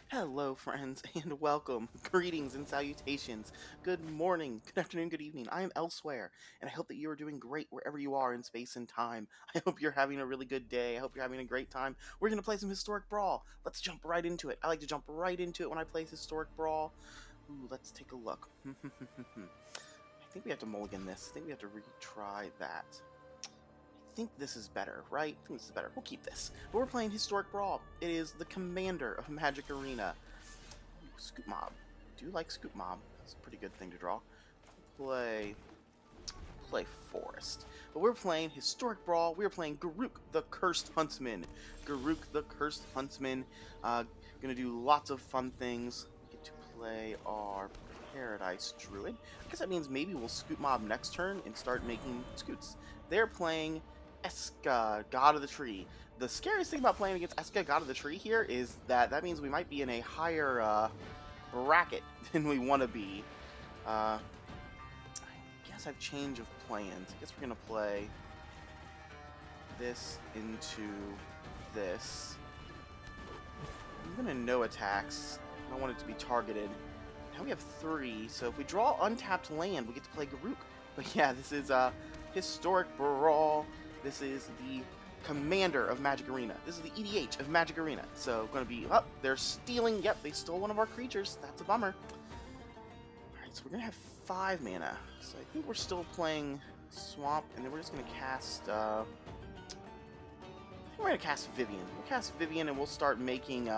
Hello, friends, and welcome. Greetings and salutations. Good morning, good afternoon, good evening. I am elsewhere, and I hope that you are doing great wherever you are in space and time. I hope you're having a really good day. I hope you're having a great time. We're going to play some Historic Brawl. Let's jump right into it. I like to jump right into it when I play Historic Brawl. Ooh, let's take a look. I think we have to mulligan this. I think we have to retry that. I think this is better, right? I think this is better. We'll keep this. But we're playing Historic Brawl. It is the commander of Magic Arena. Ooh, Scoop Mob. Do you like Scoop Mob? That's a pretty good thing to draw. Play Forest. But we're playing Historic Brawl. We're playing Garruk the Cursed Huntsman. Garruk the Cursed Huntsman. Gonna do lots of fun things. We get to play our Paradise Druid. I guess that means maybe we'll Scoop Mob next turn and start making Scoots. They're playing Eska, God of the Tree. The scariest thing about playing against Eska, God of the Tree here is that means we might be in a higher bracket than we want to be. I guess I've changed of plans. I guess we're going to play this into this. I'm going to no attacks. I don't want it to be targeted. Now we have 3, so if we draw untapped land, we get to play Garruk. But yeah, this is Historic Brawl. This is the commander of Magic Arena. This is the EDH of Magic Arena. So going to be, they're stealing. Yep, they stole one of our creatures. That's a bummer. Alright, so we're going to have 5 mana. So I think we're still playing Swamp, and then we're just going to cast, I think we're going to cast Vivian. We'll cast Vivian, and we'll start making,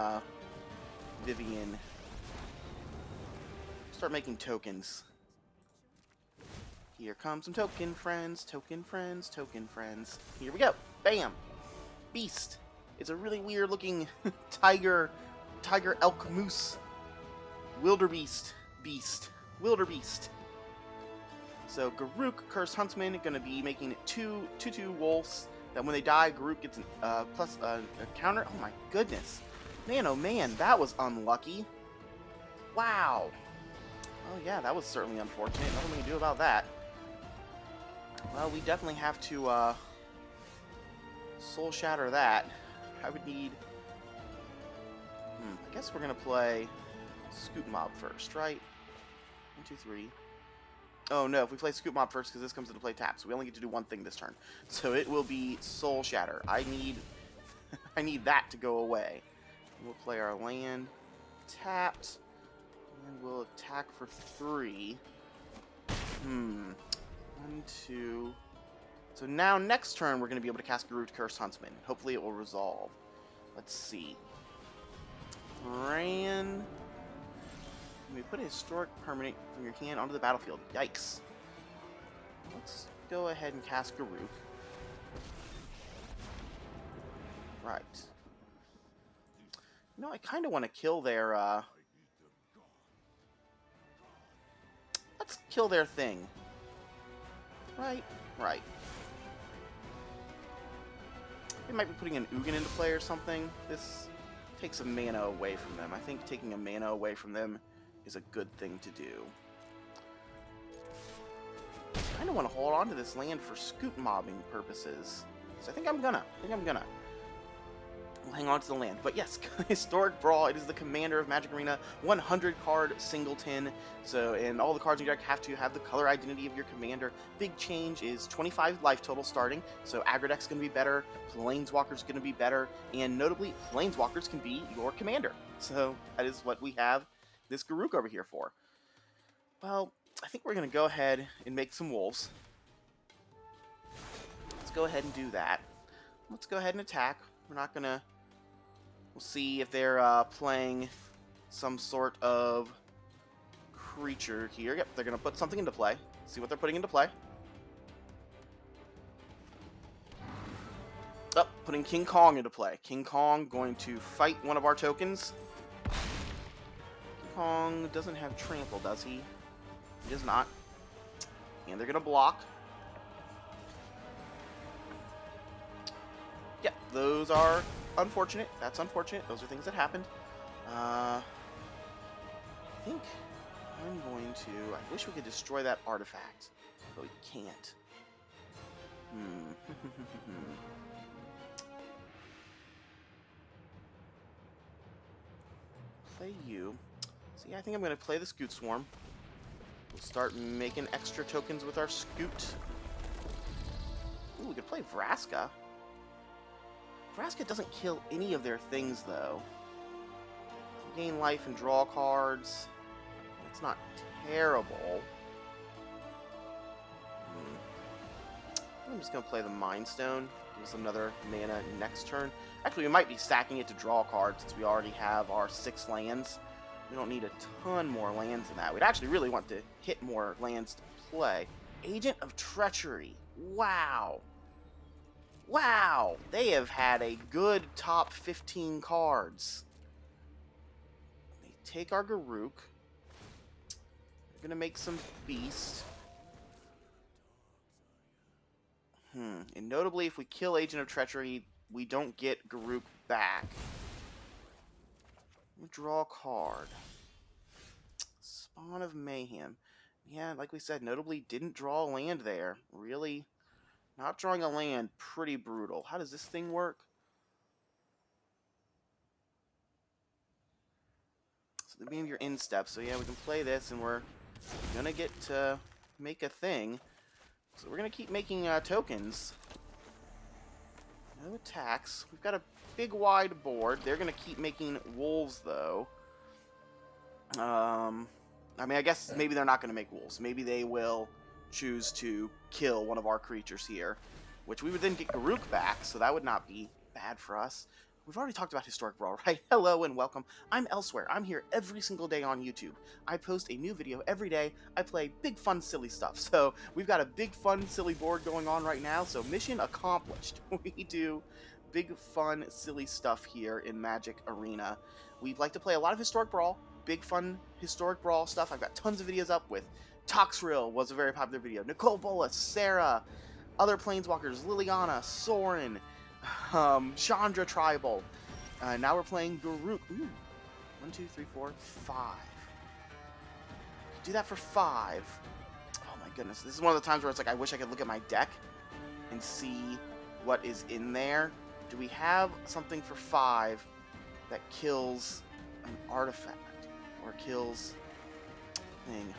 Vivian. Start making tokens. Here comes some token friends, token friends, token friends. Here we go. Bam! Beast. It's a really weird looking tiger elk moose. Wildebeest. Beast. Wildebeest. So Garruk Cursed Huntsman gonna be making 2/2 wolves. That when they die, Garruk gets plus a counter. Oh my goodness. Man, oh man, that was unlucky. Wow. Oh yeah, that was certainly unfortunate. Nothing we can do about that. Well, we definitely have to soul shatter that. I would need... I guess we're going to play Scoop Mob first, right? 1, 2, 3. Oh no, if we play Scoop Mob first, because this comes into play tap, so we only get to do one thing this turn. So it will be Soul Shatter. I need I need that to go away. We'll play our land tapped, and we'll attack for 3. 1, 2... So now, next turn, we're going to be able to cast Garruk Cursed Huntsman. Hopefully it will resolve. Let's see. Ran. Can we put a historic permanent from your hand onto the battlefield? Yikes. Let's go ahead and cast Garruk. Right. No, I kind of want to kill their, Let's kill their thing. Right. They might be putting an Ugin into play or something. This takes a mana away from them. I think taking a mana away from them is a good thing to do. I kind of want to hold on to this land for scoop mobbing purposes. So I think I'm gonna. We'll hang on to the land. But yes, Historic Brawl, it is the commander of Magic Arena, 100 card singleton. So, and all the cards in your deck have to have the color identity of your commander. Big change is 25 life total starting. So aggro deck's going to be better, Planeswalker's going to be better, and notably, Planeswalkers can be your commander. So that is what we have this Garruk over here for. Well, I think we're going to go ahead and make some wolves. Let's go ahead and do that. Let's go ahead and attack. We're not going to... We'll see if they're playing some sort of creature here. Yep, they're going to put something into play. See what they're putting into play. Oh, putting King Kong into play. King Kong going to fight one of our tokens. King Kong doesn't have trample, does he? He does not. And they're going to block. Yep, those are... unfortunate. That's unfortunate. Those are things that happened. I think I'm going to... I wish we could destroy that artifact, but we can't. play you. So yeah, I think I'm going to play the Scoot Swarm. We'll start making extra tokens with our Scoot. Ooh, we could play Vraska. Vraska doesn't kill any of their things, though. Gain life and draw cards. It's not terrible. I'm just going to play the Mind Stone. Give us another mana next turn. Actually, we might be stacking it to draw cards since we already have our 6 lands. We don't need a ton more lands than that. We'd actually really want to hit more lands to play. Agent of Treachery. Wow. Wow. They have had a good top 15 cards. They take our Garruk. They're going to make some Beast. And notably, if we kill Agent of Treachery, we don't get Garruk back. We'll draw a card. Spawn of Mayhem. Yeah, like we said, notably didn't draw a land there. Really, not drawing a land, pretty brutal. How does this thing work? So the beginning of your end step. So yeah, we can play this, and we're gonna get to make a thing. So we're going to keep making tokens. No attacks. We've got a big wide board. They're going to keep making wolves, though. I mean, I guess maybe they're not going to make wolves. Maybe they will choose to kill one of our creatures here, which we would then get Garruk back, so that would not be bad for us. We've already talked about Historic Brawl, right? Hello and welcome. I'm Elsewhere. I'm here every single day on YouTube. I post a new video every day. I play big, fun, silly stuff. So we've got a big, fun, silly board going on right now. So mission accomplished. We do big, fun, silly stuff here in Magic Arena. We like to play a lot of Historic Brawl. Big, fun, Historic Brawl stuff. I've got tons of videos up with Toxrill was a very popular video. Nicole Bolas, Sarah, other Planeswalkers, Liliana, Sorin, Chandra Tribal. Now we're playing Garruk. Ooh. 1, 2, 3, 4, 5. Do that for 5. Oh my goodness. This is one of the times where it's like I wish I could look at my deck and see what is in there. Do we have something for 5 that kills an artifact? Or kills a thing?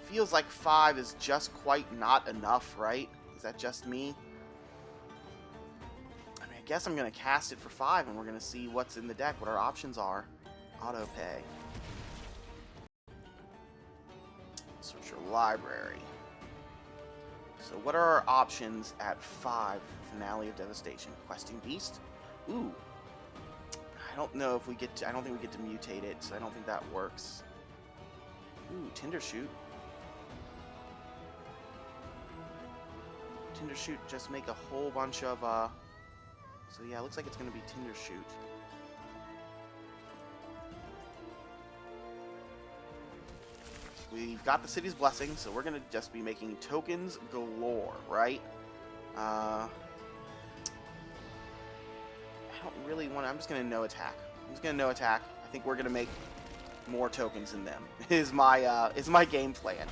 Feels like 5 is just quite not enough, right? Is that just me? I guess I'm going to cast it for 5 and we're going to see what's in the deck, what our options are. Auto pay. Search your library. So what are our options at 5? Finale of Devastation. Questing Beast? Ooh. I don't know if we get to, I don't think we get to mutate it, so I don't think that works. Ooh, Tindershoot. Tindershoot just make a whole bunch of, so yeah, it looks like it's going to be Tindershoot. We've got the City's Blessing, so we're going to just be making tokens galore, right? I don't really want to... I'm just going to no attack. I'm just going to no attack. I think we're going to make more tokens than them, is my game plan.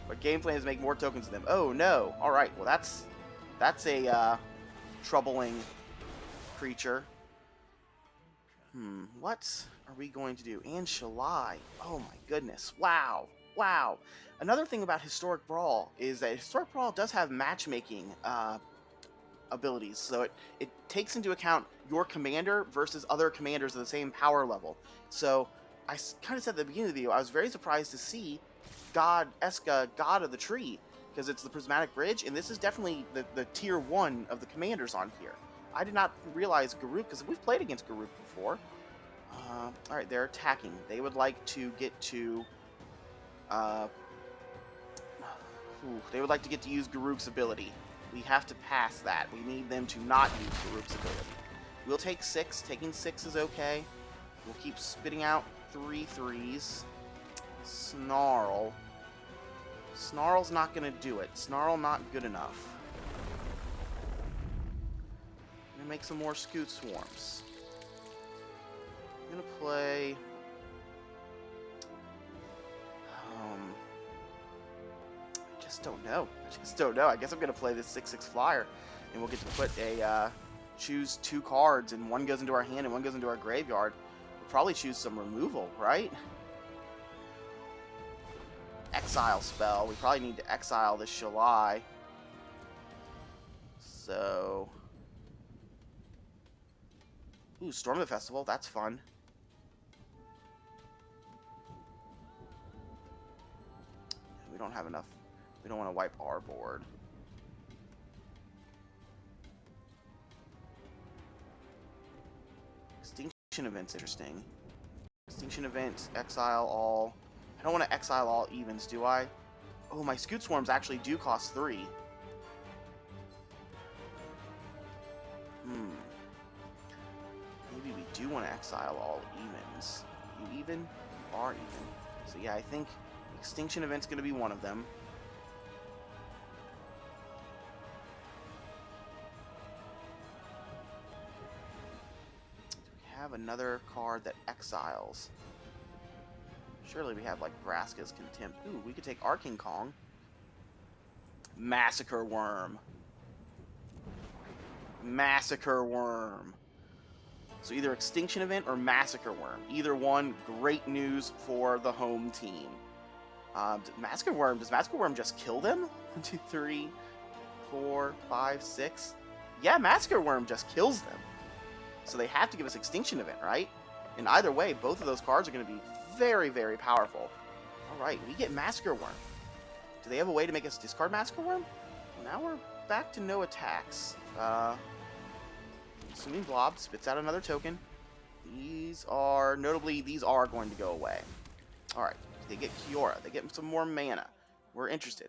My game plan is make more tokens than them. Oh, no. All right, well, that's a troubling creature. What are we going to do? And Shalai. Oh my goodness. Wow. Wow. Another thing about Historic Brawl is that Historic Brawl does have matchmaking abilities. So it takes into account your commander versus other commanders of the same power level. So I kind of said at the beginning of the video, I was very surprised to see Eska, God of the Tree, because it's the Prismatic Bridge, and this is definitely the tier 1 of the commanders on here. I did not realize Garruk, because we've played against Garruk before. Alright, they're attacking. They would like to get to... they would like to get to use Garruk's ability. We have to pass that. We need them to not use Garruk's ability. We'll take 6. Taking 6 is okay. We'll keep spitting out 3 3s. Snarl. Snarl's not going to do it. Snarl not good enough. I'm going to make some more Scoot Swarms. I'm going to play... I just don't know. I guess I'm going to play this 6/6 flyer, and we'll get to put a... choose 2 cards, and one goes into our hand and one goes into our graveyard. We'll probably choose some removal, right? Exile spell. We probably need to exile this Shalai. So... Ooh, Storm the Festival. That's fun. We don't have enough. We don't want to wipe our board. Extinction Event's interesting. Extinction Event, exile all. I don't want to exile all evens, do I? Oh, my Scoot Swarms actually do cost 3. Maybe we do want to exile all evens. You even? You are even. So yeah, I think Extinction Event's going to be one of them. Do we have another card that exiles? Surely we have, like, Vraska's Contempt. Ooh, we could take our King Kong. Massacre Worm. Massacre Worm. So either Extinction Event or Massacre Worm. Either one, great news for the home team. Massacre Worm, does Massacre Worm just kill them? 1, 2, 3, 4, 5, 6. Yeah, Massacre Worm just kills them. So they have to give us Extinction Event, right? And either way, both of those cards are going to be very, very powerful. Alright, we get Massacre Worm. Do they have a way to make us discard Massacre Worm? Well, now we're back to no attacks. Assuming Blob spits out another token. These are, notably, these are going to go away. Alright, they get Kiora. They get some more mana. We're interested.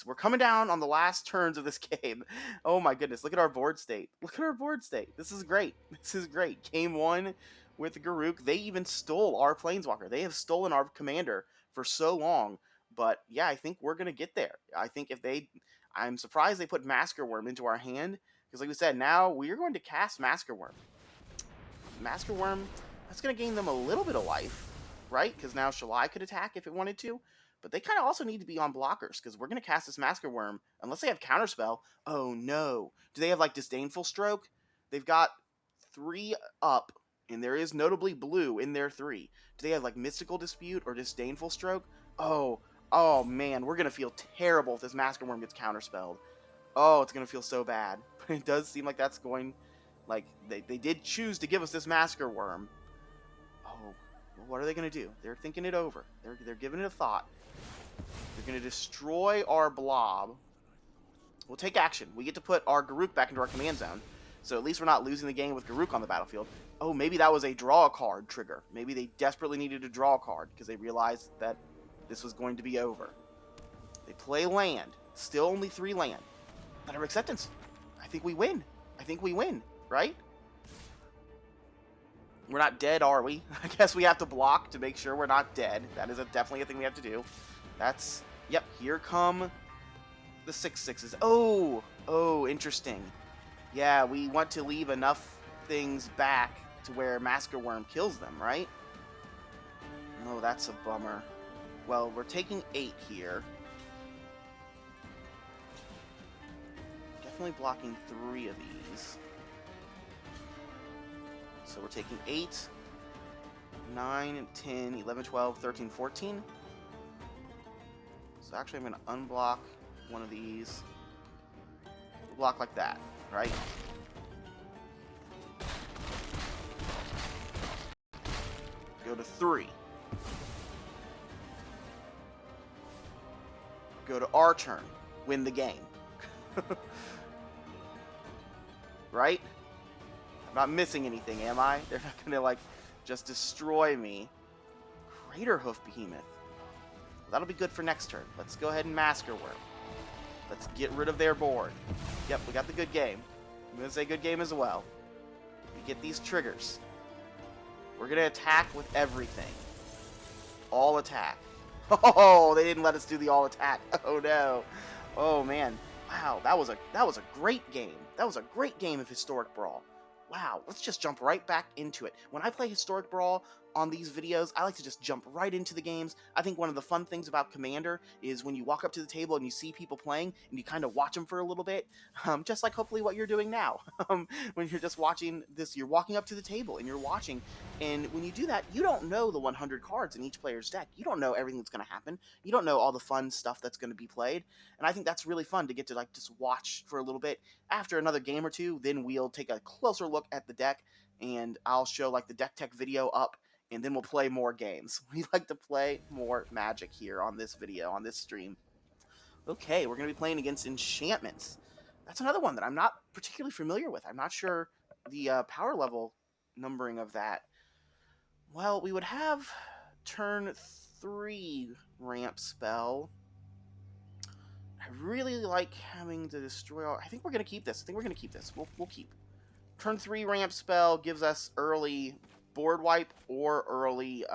We're coming down on the last turns of this game. Oh my goodness, look at our board state. Look at our board state. This is great. This is great. Game 1 with Garruk. They even stole our Planeswalker. They have stolen our commander for so long. But yeah, I think we're going to get there. I think I'm surprised they put Massacre Worm into our hand. Because like we said, now we're going to cast Massacre Worm. Massacre Worm, that's going to gain them a little bit of life, right? Because now Shalai could attack if it wanted to. But they kind of also need to be on blockers, because we're going to cast this Massacre Worm, unless they have Counterspell. Oh no. Do they have, like, Disdainful Stroke? They've got 3 up, and there is notably blue in their 3. Do they have, like, Mystical Dispute or Disdainful Stroke? Oh man, we're going to feel terrible if this Massacre Worm gets Counterspelled. Oh, it's going to feel so bad. But it does seem like that's going... Like, they did choose to give us this Massacre Worm. Oh, well, what are they going to do? They're thinking it over. They're giving it a thought. They're going to destroy our blob. We'll take action. We get to put our Garruk back into our command zone. So at least we're not losing the game with Garruk on the battlefield. Oh, maybe that was a draw a card trigger. Maybe they desperately needed to draw a card because they realized that this was going to be over. They play land. Still only 3 land. Letter of Acceptance. I think we win. I think we win, right? We're not dead, are we? I guess we have to block to make sure we're not dead. That is definitely a thing we have to do. That's... Yep, here come the 6/6s. Oh, interesting. Yeah, we want to leave enough things back to where Massacre Worm kills them, right? Oh, that's a bummer. Well, we're taking 8 here. Definitely blocking 3 of these. So we're taking 8, 9, 10, 11, 12, 13, 14. So actually I'm going to unblock one of these. We'll block like that, right? Go to 3. Go to our turn. Win the game. Right? I'm not missing anything, am I? They're not going to, like, just destroy me. Crater Hoof Behemoth. Well, that'll be good for next turn. Let's go ahead and Massacre Worm. Let's get rid of their board. Yep, we got the good game. I'm going to say good game as well. We get these triggers. We're going to attack with everything. All attack. Oh, they didn't let us do the all attack. Oh, no. Oh, man. Wow, that was a great game. That was a great game of Historic Brawl. Wow, let's just jump right back into it. When I play Historic Brawl, on these videos. I like to just jump right into the games. I think one of the fun things about Commander is when you walk up to the table and you see people playing and you kind of watch them for a little bit, just like hopefully what you're doing now. When you're just watching this, you're walking up to the table and you're watching, and when you do that, you don't know the 100 cards in each player's deck. You don't know everything that's going to happen. You don't know all the fun stuff that's going to be played, and I think that's really fun to get to like just watch for a little bit. After another game or two, then we'll take a closer look at the deck, and I'll show like the deck tech video up, and then we'll play more games. We like to play more Magic here on this video, on this stream. Okay, we're going to be playing against enchantments. That's another one that I'm not particularly familiar with. I'm not sure the power level numbering of that. Well, we would have turn 3 ramp spell. I really like having to destroy all... I think we're going to keep this. We'll keep. Turn 3 ramp spell gives us early board wipe or early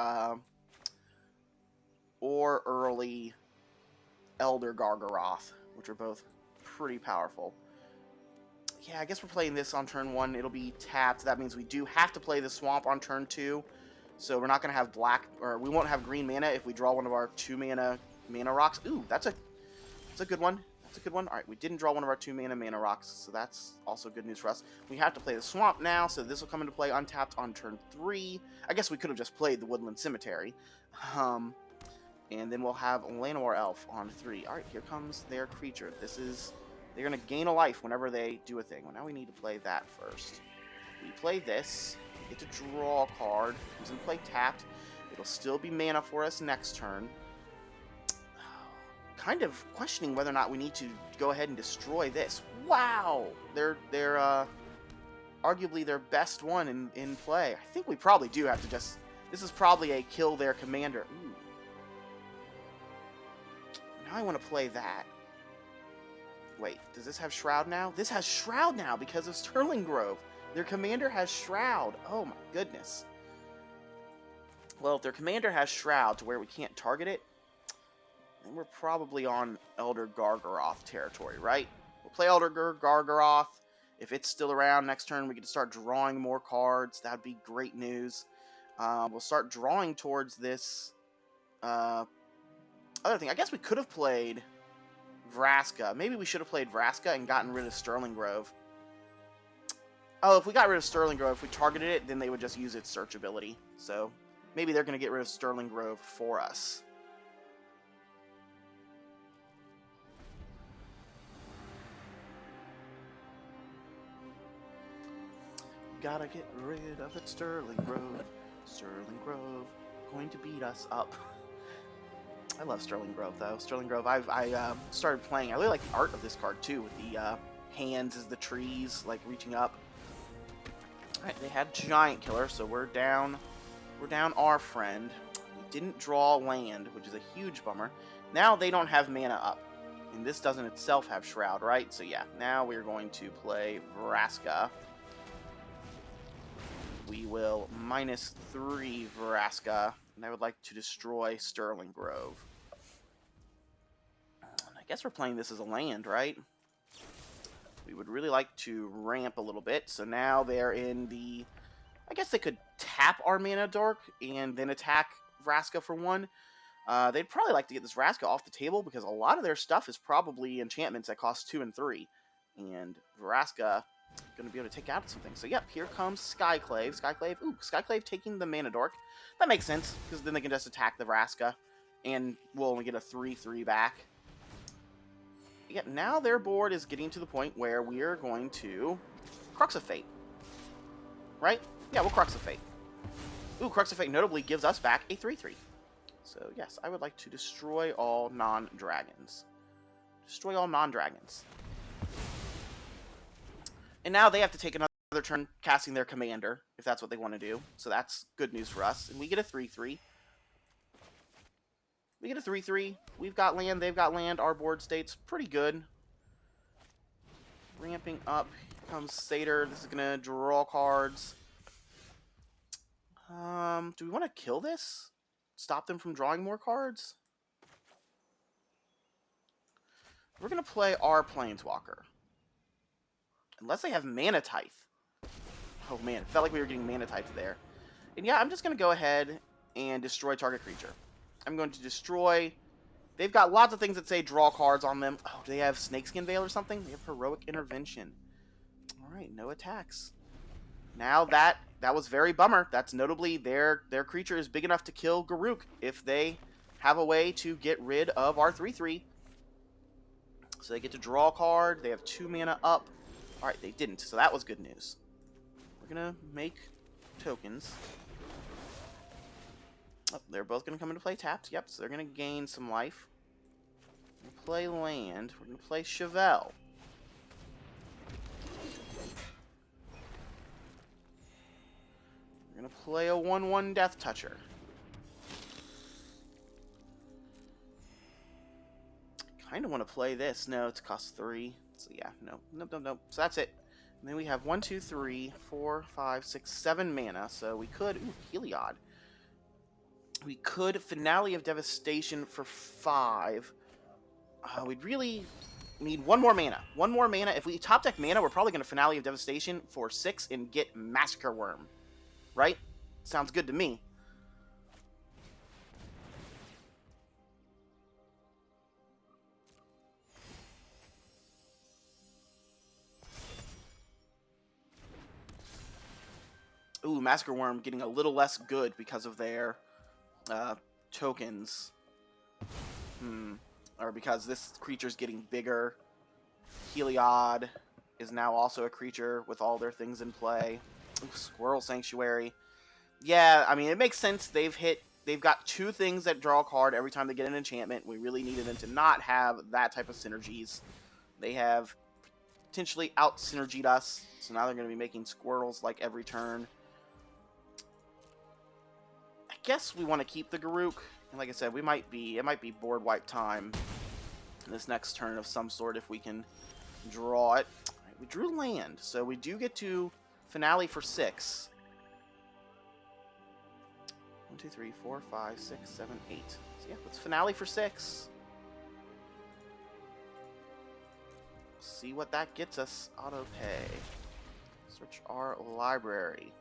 Elder Gargaroth, which are both pretty powerful. Yeah, I guess we're playing this on turn 1. It'll be tapped. That means we do have to play the swamp on turn 2. So we're not going to have black, or we won't have green mana if we draw one of our 2 mana rocks. Ooh, that's a good one. That's a good one. All right, we didn't draw one of our 2 mana rocks, so that's also good news for us. We have to play the swamp now, so this will come into play untapped on turn 3. I guess we could have just played the Woodland Cemetery. And then we'll have Llanowar Elf on 3. All right, here comes their creature. They're going to gain a life whenever they do a thing. Well, now we need to play that first. We play this. We get to draw a card. Comes into play tapped. It'll still be mana for us next turn. Kind of questioning whether or not we need to go ahead and destroy this. Wow! They're arguably their best one in play. I think we probably do have to just... This is probably a kill their commander. Ooh. Now I want to play that. Wait, does this have Shroud now? This has Shroud now because of Sterling Grove. Their commander has Shroud. Oh my goodness. Well, if their commander has Shroud to where we can't target it, then we're probably on Elder Gargaroth territory, right? We'll play Elder Gargaroth. If it's still around next turn, we get to start drawing more cards. That'd be great news. We'll start drawing towards this other thing. I guess we could have played Vraska. Maybe we should have played Vraska and gotten rid of Sterling Grove. Oh, if we got rid of Sterling Grove, if we targeted it, then they would just use its search ability. So maybe they're going to get rid of Sterling Grove for us. Gotta get rid of it, Sterling Grove. Sterling Grove, going to beat us up. I love Sterling Grove, though. Sterling Grove, I started playing. I really like the art of this card, too, with the hands as the trees, like, reaching up. Alright, they had Giant Killer, so we're down our friend. We didn't draw land, which is a huge bummer. Now they don't have mana up. And this doesn't itself have Shroud, right? So yeah, now we're going to play Vraska. We will -3 Vraska, and I would like to destroy Sterling Grove. I guess we're playing this as a land, right? We would really like to ramp a little bit, so now they're in the... I guess they could tap our Mana Dork and then attack Vraska for 1. They'd probably like to get this Vraska off the table because a lot of their stuff is probably enchantments that cost 2 and 3. And Vraska going to be able to take out something. So yep, here comes Skyclave. Ooh, Skyclave taking the Mana Dork. That makes sense, because then they can just attack the Vraska, and we'll only get a 3/3 back. Yeah, now their board is getting to the point where we're going to Crux of Fate. Right? Yeah, we'll Crux of Fate. Ooh, Crux of Fate notably gives us back a 3/3. So yes, I would like to destroy all non-dragons. Destroy all non-dragons. And now they have to take another turn casting their commander, if that's what they want to do. So that's good news for us. And we get a 3/3. We get a 3/3. We've got land, they've got land. Our board state's pretty good. Ramping up. Here comes Satyr. This is going to draw cards. Do we want to kill this? Stop them from drawing more cards? We're going to play our Planeswalker. Unless they have Mana Tithe. Oh man, it felt like we were getting Mana Tithe there. And yeah, I'm just going to go ahead and destroy target creature. I'm going to destroy... They've got lots of things that say draw cards on them. Oh, do they have Snakeskin Veil or something? They have Heroic Intervention. Alright, no attacks. Now that was very bummer. That's notably their creature is big enough to kill Garruk if they have a way to get rid of our 3/3. So they get to draw a card. They have 2 mana up. Alright, they didn't, so that was good news. We're going to make tokens. Oh, they're both going to come into play tapped. Yep, so they're going to gain some life. We're going to play land. We're going to play Chevelle. We're going to play a 1/1 Death Toucher. Kind of want to play this. No, it's cost 3. So yeah, no. Nope. So that's it. And then we have 1, 2, 3, 4, 5, 6, 7 mana. So we could... Ooh, Heliod. We could Finale of Devastation for 5. We'd really need 1 more mana. 1 more mana. If we top deck mana, we're probably going to Finale of Devastation for 6 and get Massacre Worm. Right? Sounds good to me. Ooh, Massacre Worm getting a little less good because of their tokens. Or because this creature's getting bigger. Heliod is now also a creature with all their things in play. Ooh, Squirrel Sanctuary. Yeah, I mean, it makes sense. They've got 2 things that draw a card every time they get an enchantment. We really needed them to not have that type of synergies. They have potentially out-synergied us, so now they're going to be making squirrels like every turn. I guess we want to keep the Garruk. And like I said, it might be board wipe time in this next turn of some sort if we can draw it. Right, we drew land, so we do get to Finale for 6. 1, 2, 3, 4, 5, 6, 7, 8. So yeah, let's Finale for 6. See what that gets us. Auto pay. Search our library.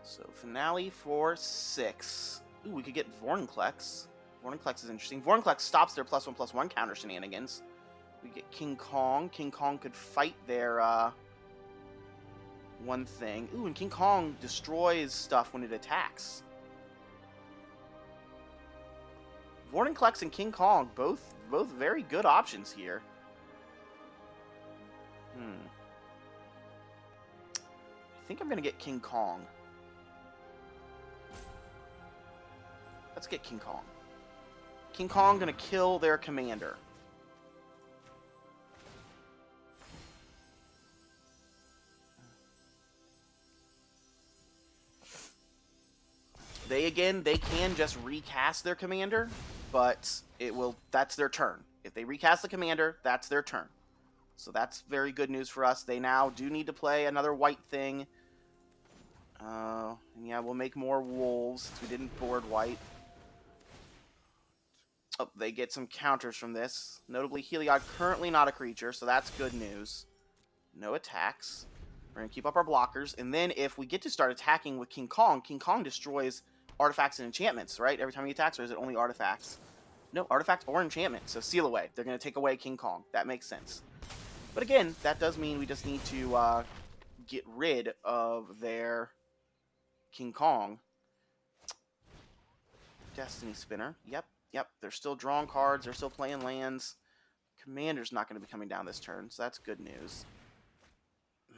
So Finale for 6. Ooh, we could get Vorinclex. Vorinclex is interesting. Vorinclex stops their +1/+1 counter shenanigans. We get King Kong. King Kong could fight their one thing. Ooh, and King Kong destroys stuff when it attacks. Vorinclex and King Kong, both very good options here. I think I'm going to get King Kong. Let's get King Kong. King Kong going to kill their commander. They can just recast their commander, but that's their turn. If they recast the commander, that's their turn. So that's very good news for us. They now do need to play another white thing. And yeah, we'll make more wolves since we didn't board white. Oh, they get some counters from this. Notably, Heliod currently not a creature, so that's good news. No attacks. We're going to keep up our blockers. And then if we get to start attacking with King Kong destroys artifacts and enchantments, right? Every time he attacks, or is it only artifacts? No, artifact or enchantment. So seal away. They're going to take away King Kong. That makes sense. But again, that does mean we just need to get rid of their King Kong. Destiny Spinner. Yep. They're still drawing cards. They're still playing lands. Commander's not going to be coming down this turn, so that's good news.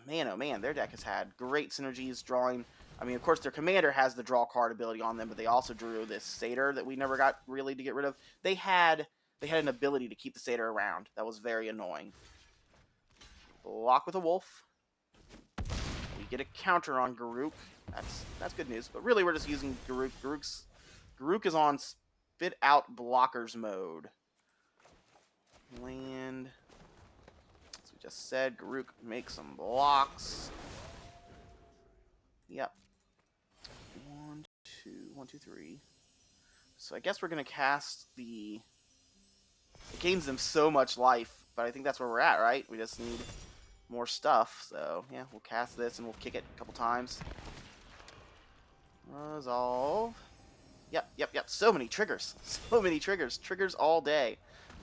Man, oh man, their deck has had great synergies drawing. I mean, of course, their commander has the draw card ability on them, but they also drew this satyr that we never got really to get rid of. They had an ability to keep the satyr around. That was very annoying. Block with a wolf. We get a counter on Garruk. That's good news. But really, we're just using Garruk. Garruk is on spit out blockers mode. Land. As we just said, Garruk makes some blocks. Yep. 1, 2, 3. So I guess we're gonna cast the. It gains them so much life, but I think that's where we're at, right? We just need more stuff. So yeah, we'll cast this and we'll kick it a couple times. Resolve. Yep. So many triggers. So many triggers. Triggers all day.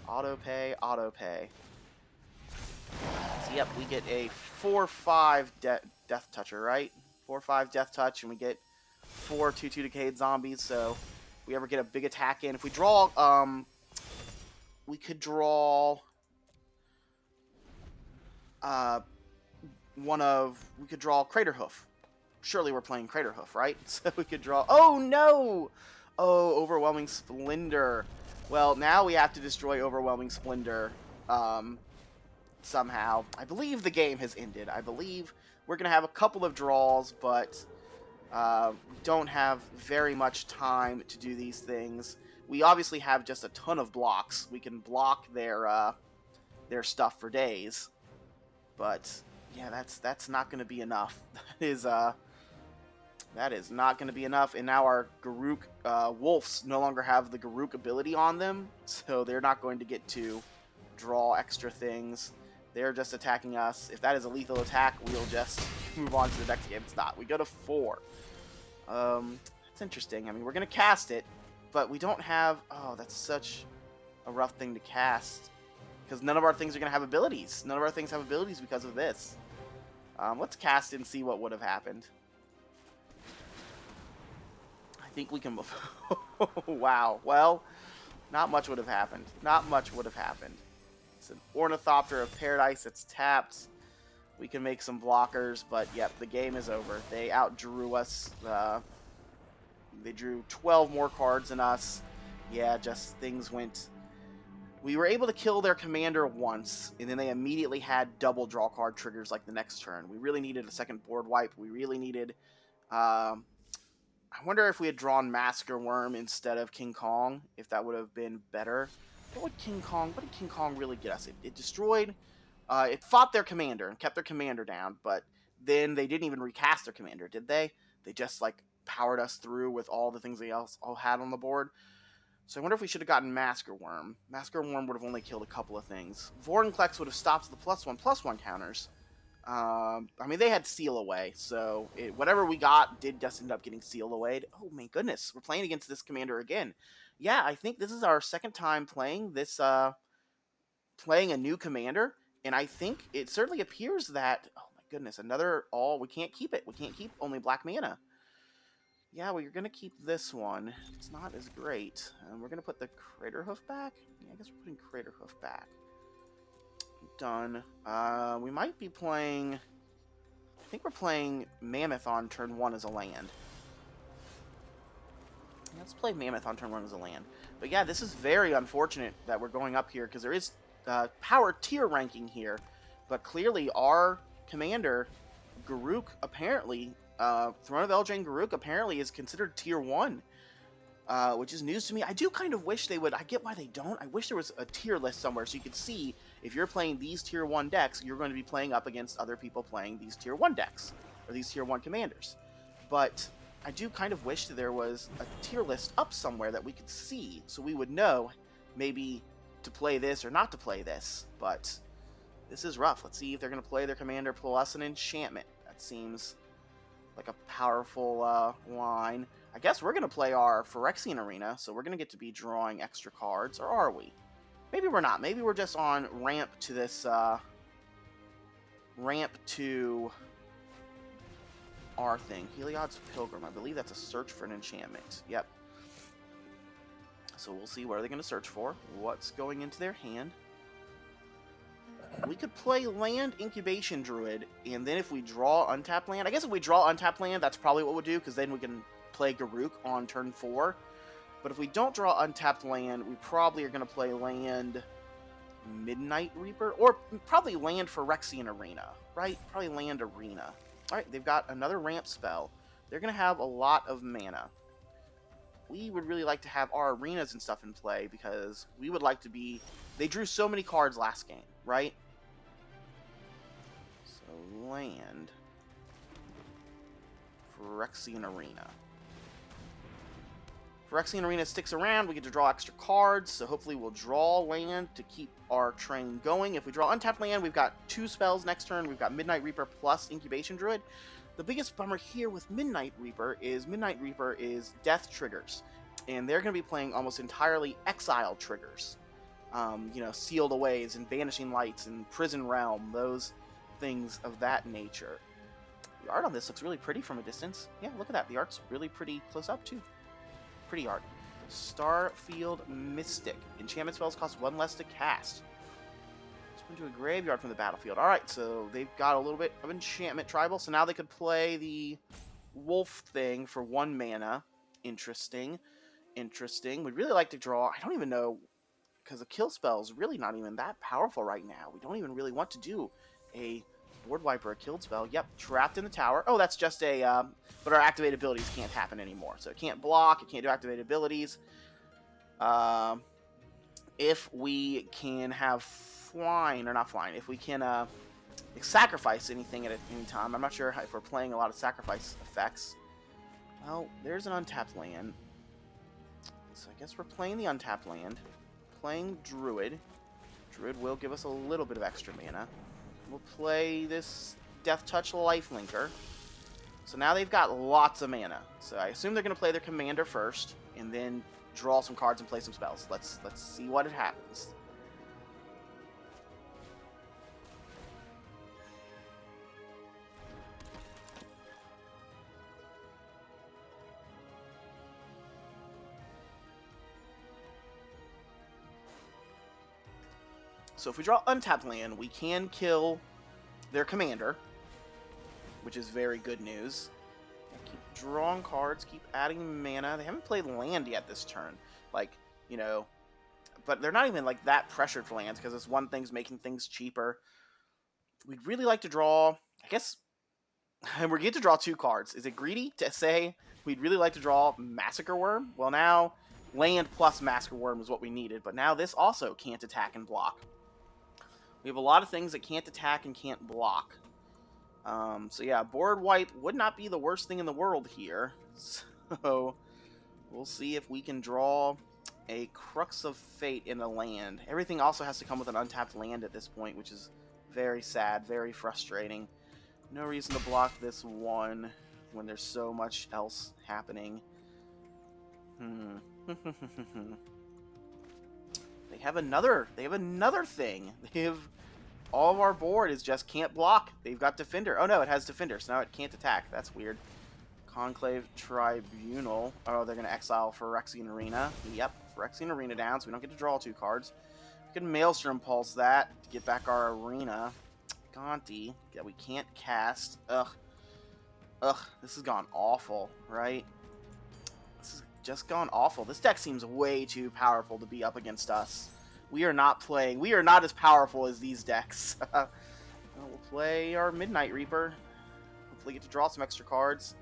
Auto pay, auto pay. So, yep, we get a 4/5 death toucher, right? 4/5 death touch, and we get 4 2/2 decayed zombies. So, if we ever get a big attack in, if we draw, we could draw, we could draw Craterhoof. Surely we're playing Craterhoof, right? So we could draw. Oh no! Oh, Overwhelming Splendor. Well, now we have to destroy Overwhelming Splendor. Somehow. I believe the game has ended. I believe we're going to have a couple of draws, but we don't have very much time to do these things. We obviously have just a ton of blocks. We can block their stuff for days. But yeah, that's not going to be enough. That is not going to be enough. And now our Garruk wolves no longer have the Garruk ability on them, so they're not going to get to draw extra things. They're just attacking us. If that is a lethal attack, we'll just move on to the next game. It's not. We go to 4. That's interesting. I mean, we're going to cast it, but we don't have... Oh, that's such a rough thing to cast. Because none of our things are going to have abilities. None of our things have abilities because of this. Let's cast it and see what would have happened. I think we can... Wow. Well, not much would have happened. Not much would have happened. It's an Ornithopter of Paradise. It's tapped. We can make some blockers, but yep, the game is over. They outdrew us. They drew 12 more cards than us. Yeah, just things went... We were able to kill their commander once, and then they immediately had double draw card triggers like the next turn. We really needed a second board wipe. We really needed... I wonder if we had drawn Masker Worm instead of King Kong, if that would have been better. What did King Kong really get us? It destroyed... it fought their commander and kept their commander down, but then they didn't even recast their commander, did they? They just, like, powered us through with all the things they all had on the board. So I wonder if we should have gotten Masker Worm. Masker Worm would have only killed a couple of things. Vorinclex would have stopped the +1/+1 counters. I mean, they had Seal Away, so whatever we got did just end up getting Seal Away. Oh, my goodness. We're playing against this commander again. Yeah, I think this is our second time playing this, playing a new commander, and I think it certainly appears that... Oh, my goodness, another all... We can't keep it. We can't keep only black mana. Yeah, well, you're going to keep this one. It's not as great. We're going to put the Craterhoof back? Yeah, I guess we're putting Craterhoof back. Done. We might be playing... I think we're playing Mammoth on turn 1 as a land. Let's play Mammoth on turn 1 as a land. But yeah, this is very unfortunate that we're going up here, because there is power tier ranking here. But clearly our commander, Garruk, apparently... Throne of Eldraine Garruk apparently is considered tier 1, which is news to me. I do kind of wish they would. I get why they don't. I wish there was a tier list somewhere so you could see if you're playing these tier 1 decks, you're going to be playing up against other people playing these tier 1 decks, or these tier 1 commanders. But I do kind of wish that there was a tier list up somewhere that we could see so we would know maybe to play this or not to play this. But this is rough. Let's see if they're going to play their commander plus an enchantment. That seems... like a powerful line. I guess we're going to play our Phyrexian Arena, so we're going to get to be drawing extra cards, or are we? Maybe we're not. Maybe we're just on ramp to this, ramp to our thing. Heliod's Pilgrim. I believe that's a search for an enchantment. Yep. So we'll see what are they going to search for. What's going into their hand. We could play land Incubation Druid, and then if we draw untapped land... I guess if we draw untapped land, that's probably what we'll do, because then we can play Garruk on turn 4. But if we don't draw untapped land, we probably are going to play land Midnight Reaper, or probably land Phyrexian Arena, right? Probably land Arena. Alright, they've got another ramp spell. They're going to have a lot of mana. We would really like to have our arenas and stuff in play, because we would like to be... They drew so many cards last game, right? Land Phyrexian Arena. Phyrexian Arena sticks around. We get to draw extra cards, so hopefully we'll draw land to keep our train going. If we draw untapped land, we've got 2 spells next turn. We've got Midnight Reaper plus Incubation Druid. The biggest bummer here with Midnight Reaper is death triggers, and they're going to be playing almost entirely exile triggers. You know, Sealed Aways and Vanishing Lights and Prison Realm, those things of that nature. The art on this looks really pretty from a distance. Yeah, look at that. The art's really pretty close up, too. Pretty art. Starfield Mystic. Enchantment spells cost 1 less to cast. Let's go to a graveyard from the battlefield. Alright, so they've got a little bit of enchantment tribal, so now they could play the wolf thing for 1 mana. Interesting. Interesting. We'd really like to draw... I don't even know... because a kill spell is really not even that powerful right now. We don't even really want to do a board wipe or a killed spell. Yep, trapped in the tower. Oh, that's just a... but our activated abilities can't happen anymore. So it can't block, it can't do activated abilities. If we can have flying, or not flying, if we can sacrifice anything at any time. I'm not sure if we're playing a lot of sacrifice effects. Well, there's an untapped land. So I guess we're playing the untapped land. Playing Druid. Druid will give us a little bit of extra mana. We'll play this Death Touch Lifelinker. So now they've got lots of mana. So I assume they're going to play their commander first, and then draw some cards and play some spells. Let's see what happens. So if we draw untapped land, we can kill their commander, which is very good news. Keep drawing cards, keep adding mana. They haven't played land yet this turn. Like, you know, but they're not even like that pressured for lands because this one thing's making things cheaper. We'd really like to draw, I guess, and we're going to draw 2 cards. Is it greedy to say we'd really like to draw Massacre Worm? Well, now land plus Massacre Worm is what we needed, but now this also can't attack and block. We have a lot of things that can't attack and can't block. So yeah, board wipe would not be the worst thing in the world here. So we'll see if we can draw a Crux of Fate in a land. Everything also has to come with an untapped land at this point, which is very sad, very frustrating. No reason to block this one when there's so much else happening. They have another thing. They have all of our board is just can't block. They've got Defender. Oh no, it has Defender, so now it can't attack. That's weird. Conclave Tribunal. Oh, they're gonna exile Phyrexian Arena. Yep, Phyrexian Arena down, so we don't get to draw 2 cards. We can Maelstrom Pulse that to get back our arena. Gonti that we can't cast. Ugh, this has gone awful, right? This has just gone awful. This deck seems way too powerful to be up against us. We are not as powerful as these decks. We'll play our Midnight Reaper. Hopefully get to draw some extra cards.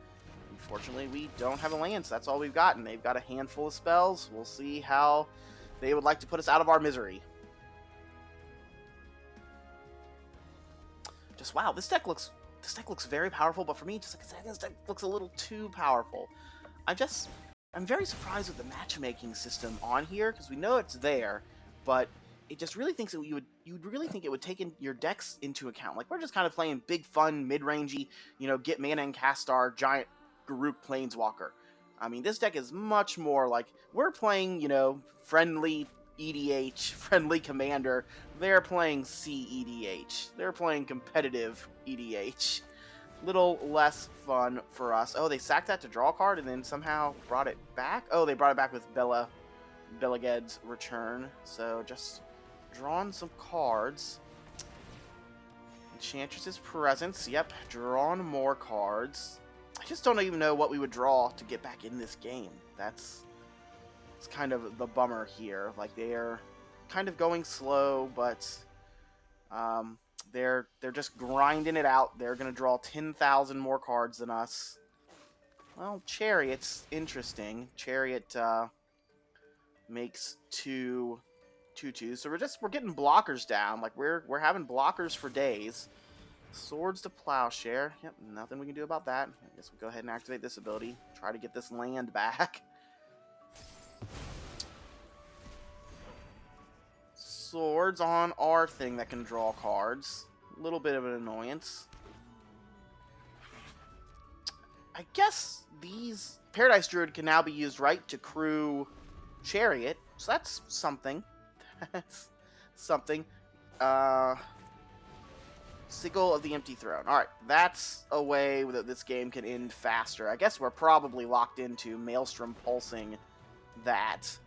Unfortunately, we don't have a land, so that's all we've got, and they've got a handful of spells. We'll see how they would like to put us out of our misery. Just wow, this deck looks very powerful, but for me, just like I said, this deck looks a little too powerful. I'm very surprised with the matchmaking system on here, because we know it's there, but it just really thinks that you'd really think it would take in your decks into account. Like, we're just kind of playing big, fun, mid-rangey, you know, get mana and cast our giant Garruk Planeswalker. I mean, this deck is much more like, we're playing, you know, friendly EDH, friendly commander. They're playing CEDH. They're playing competitive EDH. Little less fun for us. Oh, they sacked that to draw a card and then somehow brought it back? Oh, they brought it back with Beleged's Return. So just drawing some cards. Enchantress's Presence. Yep, drawing more cards. I just don't even know what we would draw to get back in this game. It's kind of the bummer here. Like, they're kind of going slow, but they're just grinding it out. They're going to draw 10,000 more cards than us. Well, Chariot's interesting. Chariot makes 2/2s. So we're getting blockers down. Like, we're having blockers for days. Swords to Plowshare. Yep, nothing we can do about that. I guess we'll go ahead and activate this ability. Try to get this land back. Swords on our thing that can draw cards. A little bit of an annoyance. I guess these Paradise Druid can now be used, right, to crew Chariot. So that's something. That's something. Sigil of the Empty Throne. Alright, that's a way that this game can end faster. I guess we're probably locked into Maelstrom pulsing that.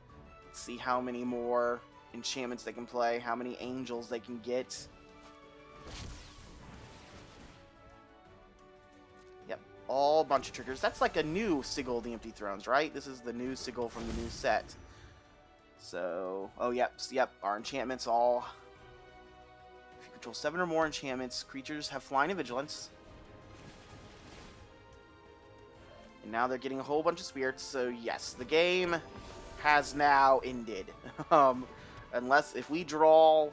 Let's see how many more enchantments they can play, how many angels they can get. Yep, all bunch of triggers. That's like a new Sigil of the Empty Thrones, right? This is the new Sigil from the new set. So, oh, yep, our enchantments all... If you control 7 or more enchantments, creatures have flying and vigilance. And now they're getting a whole bunch of spirits, so yes, the game has now ended. Unless, if we draw...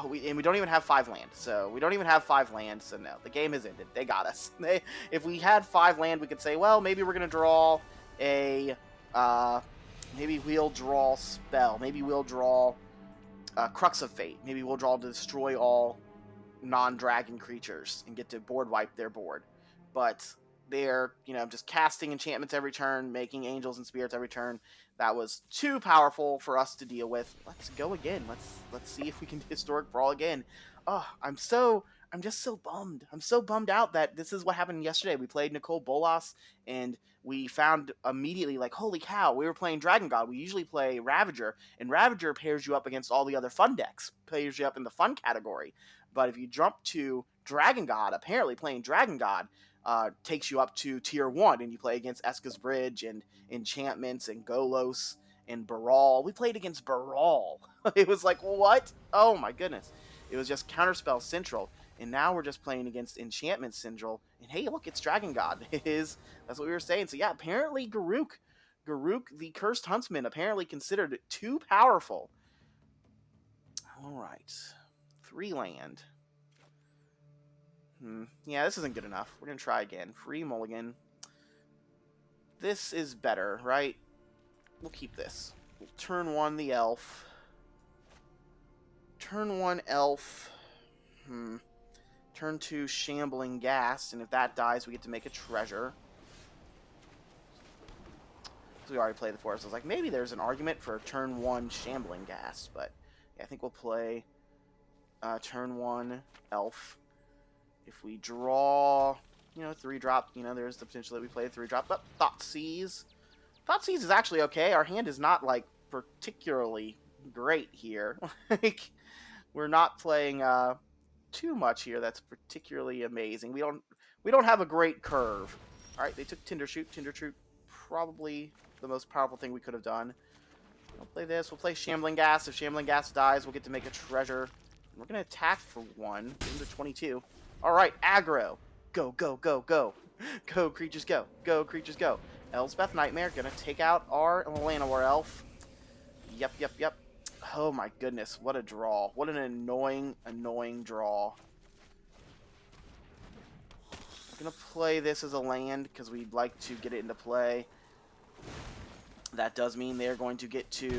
we don't even have 5 land, so we don't even have 5 land, so no, the game has ended. They got us. If we had 5 land, we could say, well, maybe we're going to draw a... maybe we'll draw Spell. Maybe we'll draw Crux of Fate. Maybe we'll draw to destroy all non-dragon creatures and get to board wipe their board. But they're, just casting enchantments every turn, making angels and spirits every turn. That was too powerful for us to deal with. Let's go again. Let's see if we can historic Brawl again. Oh, I'm just so bummed. I'm so bummed out that this is what happened yesterday. We played Nicole Bolas, and we found immediately, like, holy cow, we were playing Dragon God. We usually play Ravager, and Ravager pairs you up against all the other fun decks, pairs you up in the fun category. But if you jump to Dragon God, apparently playing Dragon God takes you up to Tier 1, and you play against Eska's Bridge, and Enchantments, and Golos, and Brawl. We played against Brawl. It was like, what? Oh my goodness. It was just Counterspell Central. And now we're just playing against Enchantment Central. And hey, look, it's Dragon God. It is. That's what we were saying. So yeah, apparently Garruk, the Cursed Huntsman, apparently considered too powerful. All right. 3 land. Yeah, this isn't good enough. We're going to try again. Free mulligan. This is better, right? We'll keep this. We'll turn 1 the elf. Turn 1 elf. Turn 2 Shambling Ghast, and if that dies, we get to make a treasure. So we already played the forest. I was like, maybe there's an argument for turn 1 Shambling Ghast, but yeah, I think we'll play turn 1 elf. If we draw, 3-drop, there's the potential that we play a 3-drop. But Thoughtseize. Thoughtseize is actually okay. Our hand is not, like, particularly great here. Like, we're not playing too much here that's particularly amazing. We don't have a great curve. All right, they took Tindershoot. Tindershoot, probably the most powerful thing we could have done. We'll play this. We'll play Shambling Ghast. If Shambling Ghast dies, we'll get to make a treasure. We're gonna attack for 1. Get into 22. All right, aggro. Go, go, go, go. Go, creatures, go. Go, creatures, go. Elspeth Nightmare gonna take out our Llanowar Elf. Yep. Oh my goodness, what a draw. What an annoying draw. I'm going to play this as a land because we'd like to get it into play. That does mean they're going to get to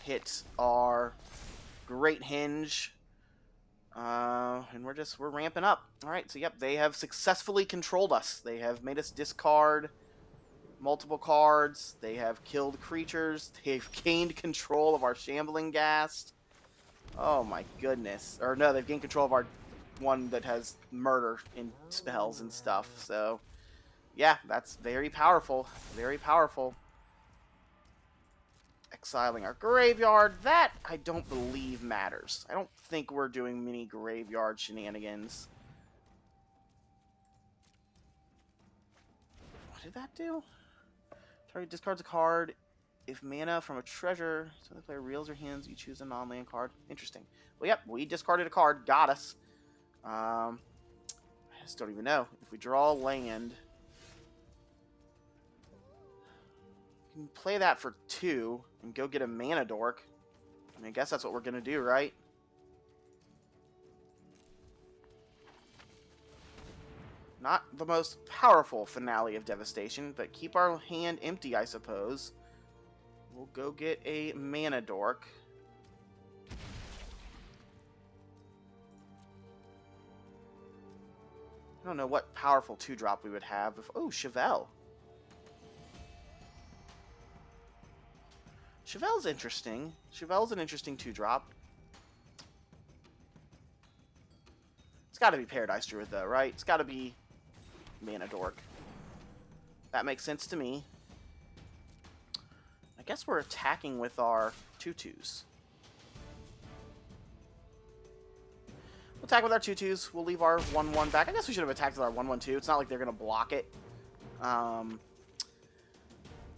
hit our Great Hinge. And we're ramping up. Alright, so yep, they have successfully controlled us. They have made us discard multiple cards. They have killed creatures. They've gained control of our Shambling Ghast. Oh my goodness. Or no, they've gained control of our one that has murder in spells and stuff. So yeah, that's very powerful. Very powerful. Exiling our graveyard. That I don't believe matters. I don't think we're doing many graveyard shenanigans. What did that do? Target discards a card. If mana from a treasure, so the player reels or hands, you choose a non-land card. Interesting. Well, yep, we discarded a card. Got us. I just don't even know. If we draw land, we can play that for 2 and go get a mana dork. I mean, I guess that's what we're going to do, right? Not the most powerful finale of Devastation, but keep our hand empty, I suppose. We'll go get a mana dork. I don't know what powerful 2-drop we would have. Oh, Chevelle. Chevelle's interesting. Chevelle's an interesting 2-drop. It's got to be Paradise Druid, though, right? It's got to be Mana Dork. That makes sense to me. I guess we're attacking with our 2/2s. We'll attack with our 2/2s. We'll leave our 1/1 back. I guess we should have attacked with our 1/1 too. It's not like they're going to block it.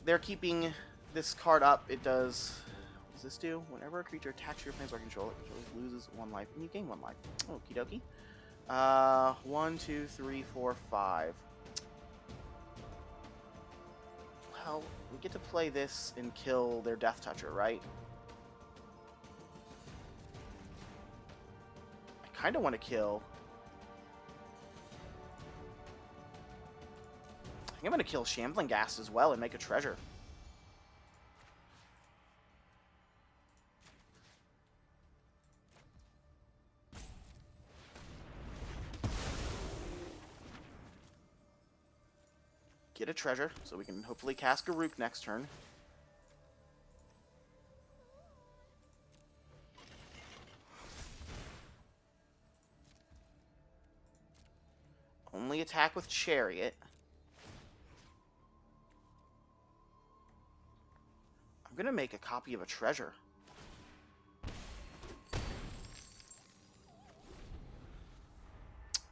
They're keeping this card up. It does... What does this do? Whenever a creature attacks your planeswalker controller, it loses 1 life, and you gain 1 life. Okie dokie. 1, 2, 3, 4, 5. Well, we get to play this and kill their Death Toucher, right? I kind of want to kill... I think I'm going to kill Shambling Ghast as well and make a treasure. Get a treasure, so we can hopefully cast Garruk next turn. Only attack with Chariot. I'm gonna make a copy of a treasure.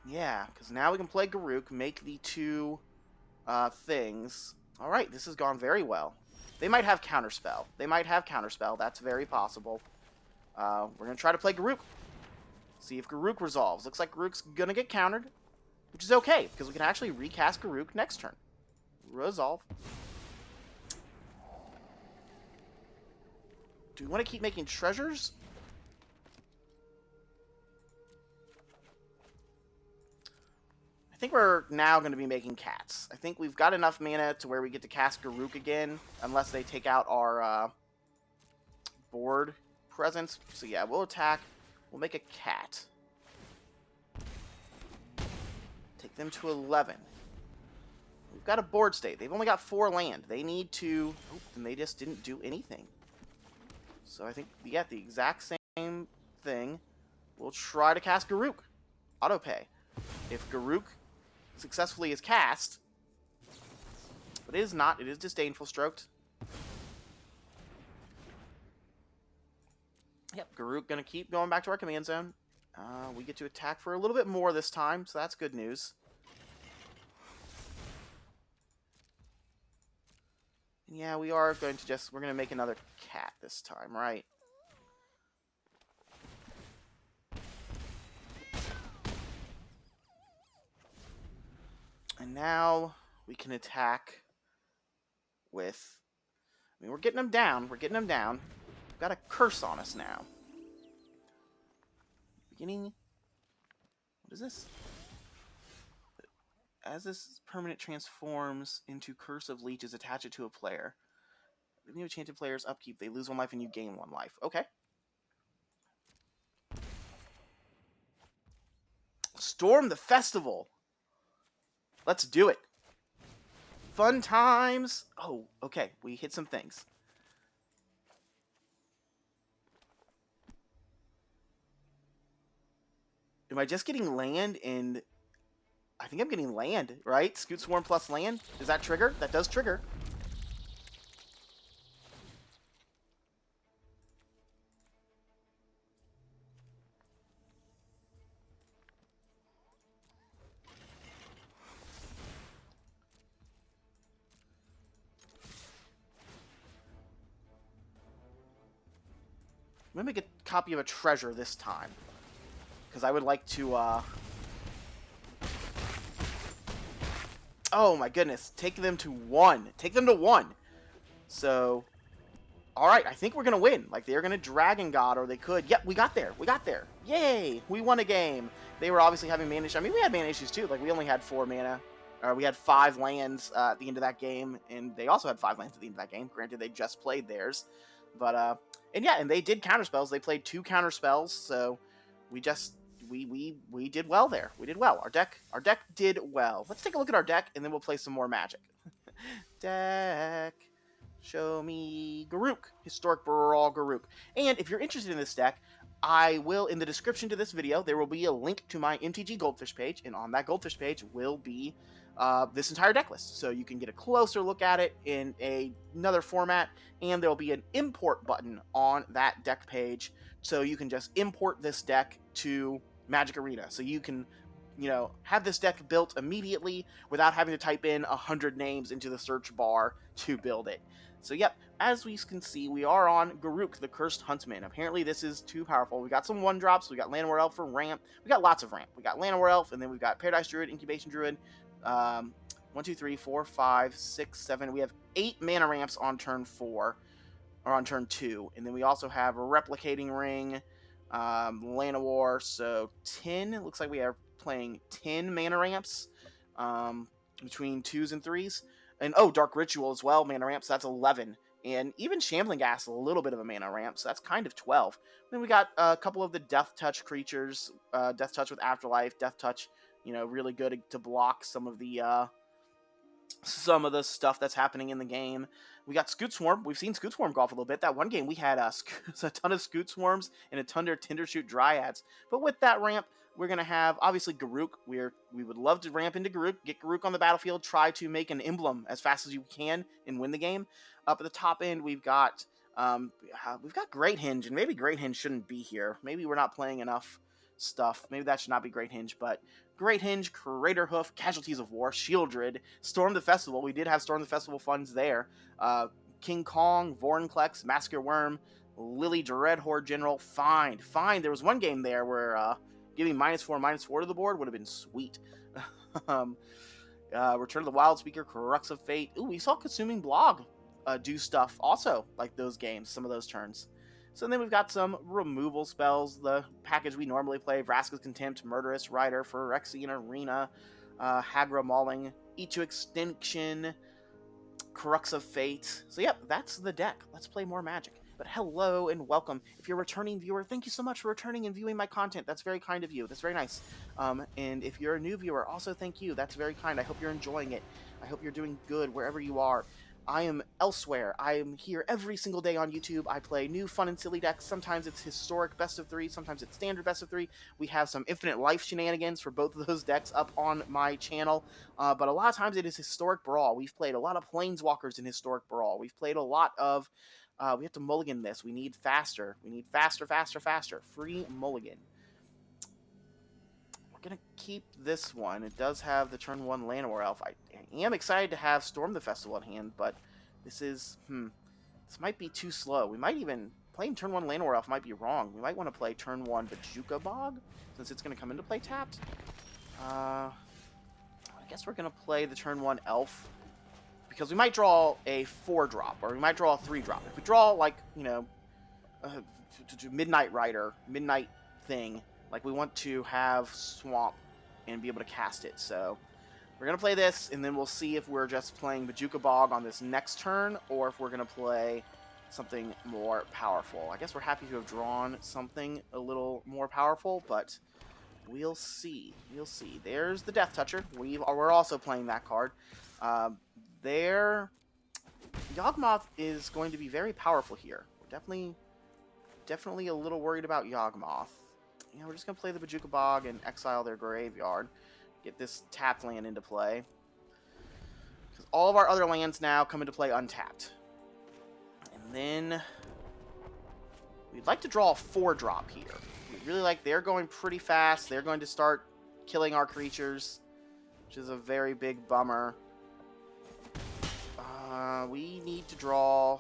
Yeah, because now we can play Garruk, make the 2... things. Alright, this has gone very well. They might have Counterspell. That's very possible. We're going to try to play Garruk. See if Garruk resolves. Looks like Garruk's going to get countered, which is okay, because we can actually recast Garruk next turn. Resolve. Do we want to keep making treasures? I think we're now going to be making cats. I think we've got enough mana to where we get to cast Garruk again, unless they take out our board presence. So yeah, we'll attack. We'll make a cat. Take them to 11. We've got a board state. They've only got 4 land. They need to... Oh, and they just didn't do anything. So I think, yeah, the exact same thing. We'll try to cast Garruk. Autopay. If Garruk successfully is cast, but it is not. It is Disdainful Stroked. Yep, Garruk gonna keep going back to our command zone. We get to attack for a little bit more this time, so that's good news. Yeah, we are going to just... We're gonna make another cat this time, right? And now we can attack with... I mean, we're getting them down. We've got a curse on us now. Beginning... What is this? As this permanent transforms into Curse of Leeches, attach it to a player. The new enchanted player's upkeep, they lose 1 life and you gain 1 life. Okay. Storm the Festival! Let's do it. Fun times. Oh, okay. We hit some things. Am I just getting land and... I think I'm getting land, right? Scoot Swarm plus land. Does that trigger? That does trigger. I'm going to make a copy of a treasure this time. Because I would like to, Oh my goodness. Take them to 1. Take them to 1. So, alright, I think we're going to win. Like, they're going to Dragon God, or they could. Yep, we got there. We got there. Yay! We won a game. They were obviously having mana issues. I mean, we had mana issues too. Like, we only had 4 mana. Or we had 5 lands at the end of that game. And they also had 5 lands at the end of that game. Granted, they just played theirs. But, and yeah, and they did counterspells. They played 2 counterspells. So, we we did well there. We did well. Our deck did well. Let's take a look at our deck, and then we'll play some more Magic. Deck. Show me Garruk, Historic Brawl Garruk. And if you're interested in this deck, I will, in the description to this video, there will be a link to my MTG Goldfish page, and on that Goldfish page will be this entire deck list. So you can get a closer look at it in another format, and there will be an import button on that deck page, so you can just import this deck to Magic Arena. So you can, have this deck built immediately without having to type in 100 names into the search bar to build it. So yep, as we can see, we are on Garruk, the Cursed Huntsman. Apparently this is too powerful. We got some 1-drops, we got Llanowar Elf for ramp, we got lots of ramp. We got Llanowar Elf, and then we've got Paradise Druid, Incubation Druid, 1, 2, 3, 4, 5, 6, 7. We have 8 mana ramps on turn 4, or on turn 2. And then we also have a Replicating Ring, Llanowar, so 10. It looks like we are playing 10 mana ramps between 2s and 3s. And, Dark Ritual as well, mana ramp, so that's 11. And even Shambling Gas, a little bit of a mana ramp, so that's kind of 12. Then we got a couple of the Death Touch creatures, Death Touch with Afterlife, Death Touch, really good to block some of the stuff that's happening in the game. We got Scoot Swarm. We've seen Scoot Swarm go off a little bit. That one game we had a ton of Scoot Swarms and a ton of Tindershoot Dryads. But with that ramp, we're going to have, obviously, Garruk. We would love to ramp into Garruk, get Garruk on the battlefield, try to make an Emblem as fast as you can and win the game. Up at the top end, we've got Great Hinge, and maybe Great Hinge shouldn't be here. Maybe we're not playing enough stuff. Maybe that should not be Great Hinge, but Great Hinge, Crater Hoof, Casualties of War, Shieldred, Storm the Festival. We did have Storm the Festival funds there. King Kong, Vorinclex, Massacre Worm, Lily Dreadhorde General, Find. There was one game there where giving -4/-4 to the board would have been sweet. Return of the Wild Speaker, Crux of Fate. Ooh, we saw Consuming Blog do stuff also like those games, some of those turns. So then we've got some removal spells, the package we normally play, Vraska's Contempt, Murderous Rider, Phyrexian Arena, Hagra Mauling, Eat to Extinction, Crux of Fate. So yep, that's the deck. Let's play more Magic. But hello and welcome. If you're a returning viewer, thank you so much for returning and viewing my content. That's very kind of you. That's very nice. And if you're a new viewer, also thank you. That's very kind. I hope you're enjoying it. I hope you're doing good wherever you are. I am elsewhere. I am here every single day on YouTube. I play new fun and silly decks. Sometimes it's historic best of 3. Sometimes it's standard best of 3. We have some infinite life shenanigans for both of those decks up on my channel. But a lot of times it is historic Brawl. We've played a lot of Planeswalkers in historic Brawl. We've played a lot of... we have to mulligan this. We need faster. We need faster. Free mulligan. We're going to keep this one. It does have the turn 1 Llanowar Elf. I am excited to have Storm the Festival at hand, but this is... this might be too slow. We might even... Playing turn 1 Llanowar Elf might be wrong. We might want to play turn 1 Bojuka Bog, since it's going to come into play tapped. I guess we're going to play the turn 1 Elf, because we might draw a 4-drop, or we might draw a 3-drop. If we draw, like, Midnight Rider, Midnight thing, like, we want to have Swamp and be able to cast it. So we're going to play this, and then we'll see if we're just playing Bojuka Bog on this next turn, or if we're going to play something more powerful. I guess we're happy to have drawn something a little more powerful, but we'll see. We'll see. There's the Death Toucher. We're also playing that card. Yawgmoth is going to be very powerful here. We're definitely a little worried about Yawgmoth. We're just going to play the Bojuka Bog and exile their graveyard. Get this tapped land into play. Because all of our other lands now come into play untapped. And then we'd like to draw a 4-drop here. We really like... They're going pretty fast. They're going to start killing our creatures, which is a very big bummer. We need to draw... We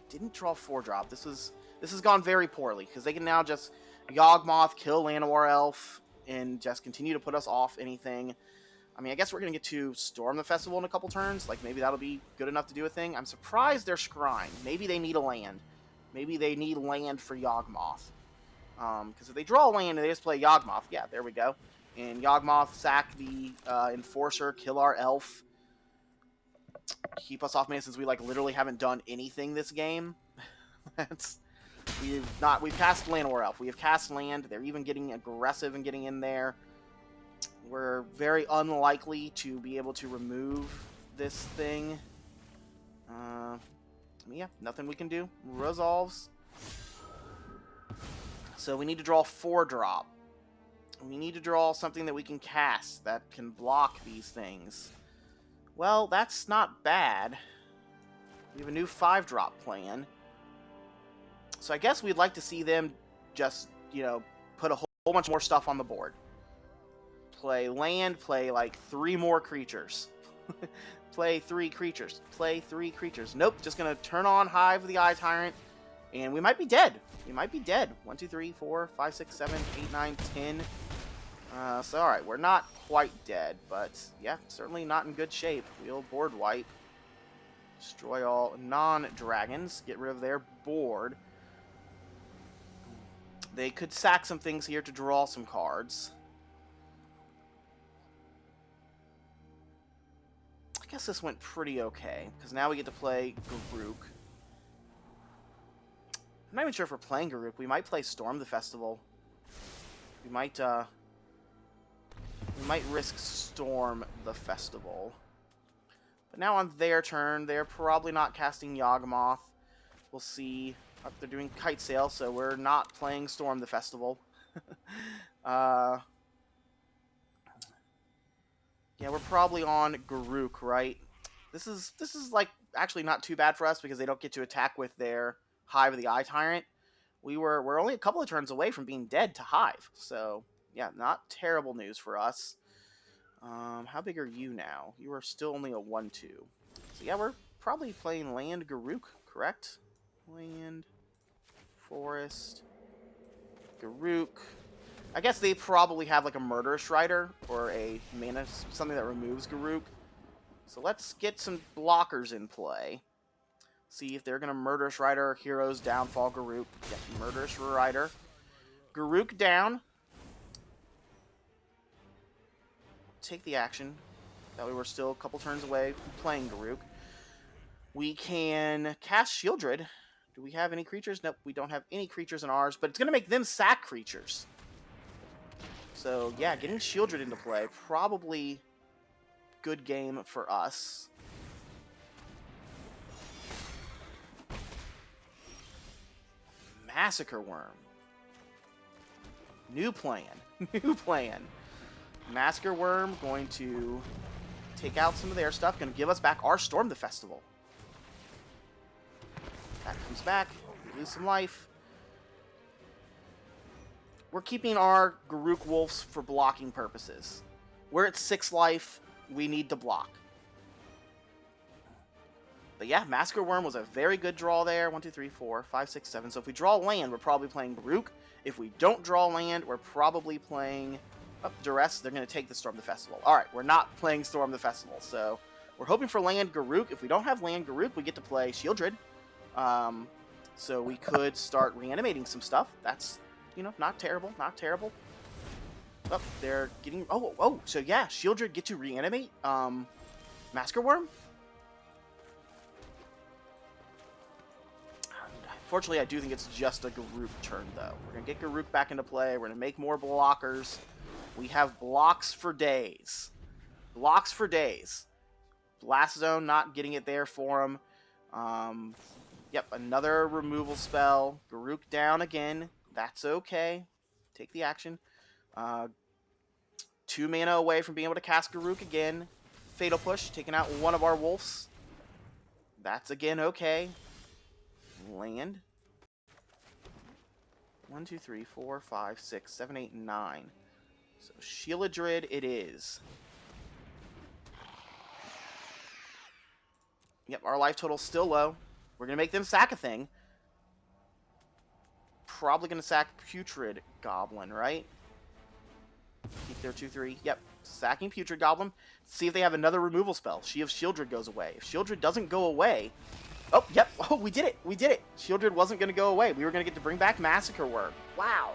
didn't draw 4-drop. This has gone very poorly, because they can now just Yawgmoth, kill Llanowar Elf, and just continue to put us off anything. I mean, I guess we're going to get to Storm the Festival in a couple turns. Like, maybe that'll be good enough to do a thing. I'm surprised they're scrying. Maybe they need a land. Maybe they need land for Yawgmoth. Because if they draw a land and they just play Yawgmoth, yeah, there we go. And Yawgmoth, sack the Enforcer, kill our Elf. Keep us off mana since we, like, literally haven't done anything this game. That's We've cast Llanowar Elf. We have cast land. They're even getting aggressive and getting in there. We're very unlikely to be able to remove this thing. Yeah, nothing we can do. Resolves. So we need to draw 4-drop. We need to draw something that we can cast that can block these things. Well, that's not bad. We have a new 5-drop plan. So I guess we'd like to see them just, put a whole bunch more stuff on the board. Play land, play like 3 more creatures. Play 3 creatures. Play 3 creatures. Nope, just gonna turn on Hive of the Eye Tyrant, and we might be dead. We might be dead. 1, 2, 3, 4, 5, 6, 7, 8, 9, 10. So alright, we're not quite dead, but yeah, certainly not in good shape. We'll board wipe. Destroy all non-dragons. Get rid of their board. They could sack some things here to draw some cards. I guess this went pretty okay, because now we get to play Garruk. I'm not even sure if we're playing Garruk. We might play Storm the Festival. We might risk Storm the Festival. But now on their turn, they're probably not casting Yawgmoth. We'll see. Oh, they're doing Kite Sail, so we're not playing Storm the Festival. Yeah, we're probably on Garruk, right? This is like actually not too bad for us because they don't get to attack with their Hive of the Eye Tyrant. We're only a couple of turns away from being dead to Hive, so yeah, not terrible news for us. How big are you now? You are still only a 1/2. So yeah, we're probably playing land Garruk, correct? Land, forest, Garruk. I guess they probably have like a Murderous Rider or a mana, something that removes Garruk. So let's get some blockers in play. See if they're going to Murderous Rider, Heroes, Downfall, Garruk. Yep, Murderous Rider. Garruk down. Take the action. That way we're still a couple turns away from playing Garruk. We can cast Shieldred. Do we have any creatures? Nope, we don't have any creatures in ours, but it's going to make them sack creatures. So, yeah, getting Shieldred into play, probably good game for us. Massacre Worm. New plan. New plan. Massacre Worm going to take out some of their stuff, going to give us back our Storm the Festival. That comes back. We lose some life. We're keeping our Garruk Wolves for blocking purposes. We're at 6 life. We need to block. But yeah, Massacre Worm was a very good draw there. 1, 2, 3, 4, 5, 6, 7. So if we draw land, we're probably playing Garruk. If we don't draw land, we're probably playing Duress. They're going to take the Storm the Festival. Alright, we're not playing Storm the Festival. So we're hoping for land Garruk. If we don't have land Garruk, we get to play Shieldred. So we could start reanimating some stuff. That's, not terrible. Not terrible. Oh, they're getting... Oh, so yeah, Shieldred get to reanimate Massacre Worm. Fortunately, I do think it's just a Garruk turn, though. We're going to get Garruk back into play. We're going to make more blockers. We have blocks for days. Blocks for days. Blast Zone, not getting it there for him. Yep, another removal spell. Garruk down again. That's okay. Take the action. 2 mana away from being able to cast Garruk again. Fatal Push, taking out one of our wolves. That's again okay. Land. 1, 2, 3, 4, 5, 6, 7, 8, 9. So Shieldred it is. Yep, our life total's still low. We're going to make them sack a thing. Probably going to sack Putrid Goblin, right? Keep their 2/3. Yep, sacking Putrid Goblin. See if they have another removal spell. She of Shieldred goes away. If Shieldred doesn't go away... Oh, yep. Oh, we did it. We did it. Shieldred wasn't going to go away. We were going to get to bring back Massacre Worm. Wow.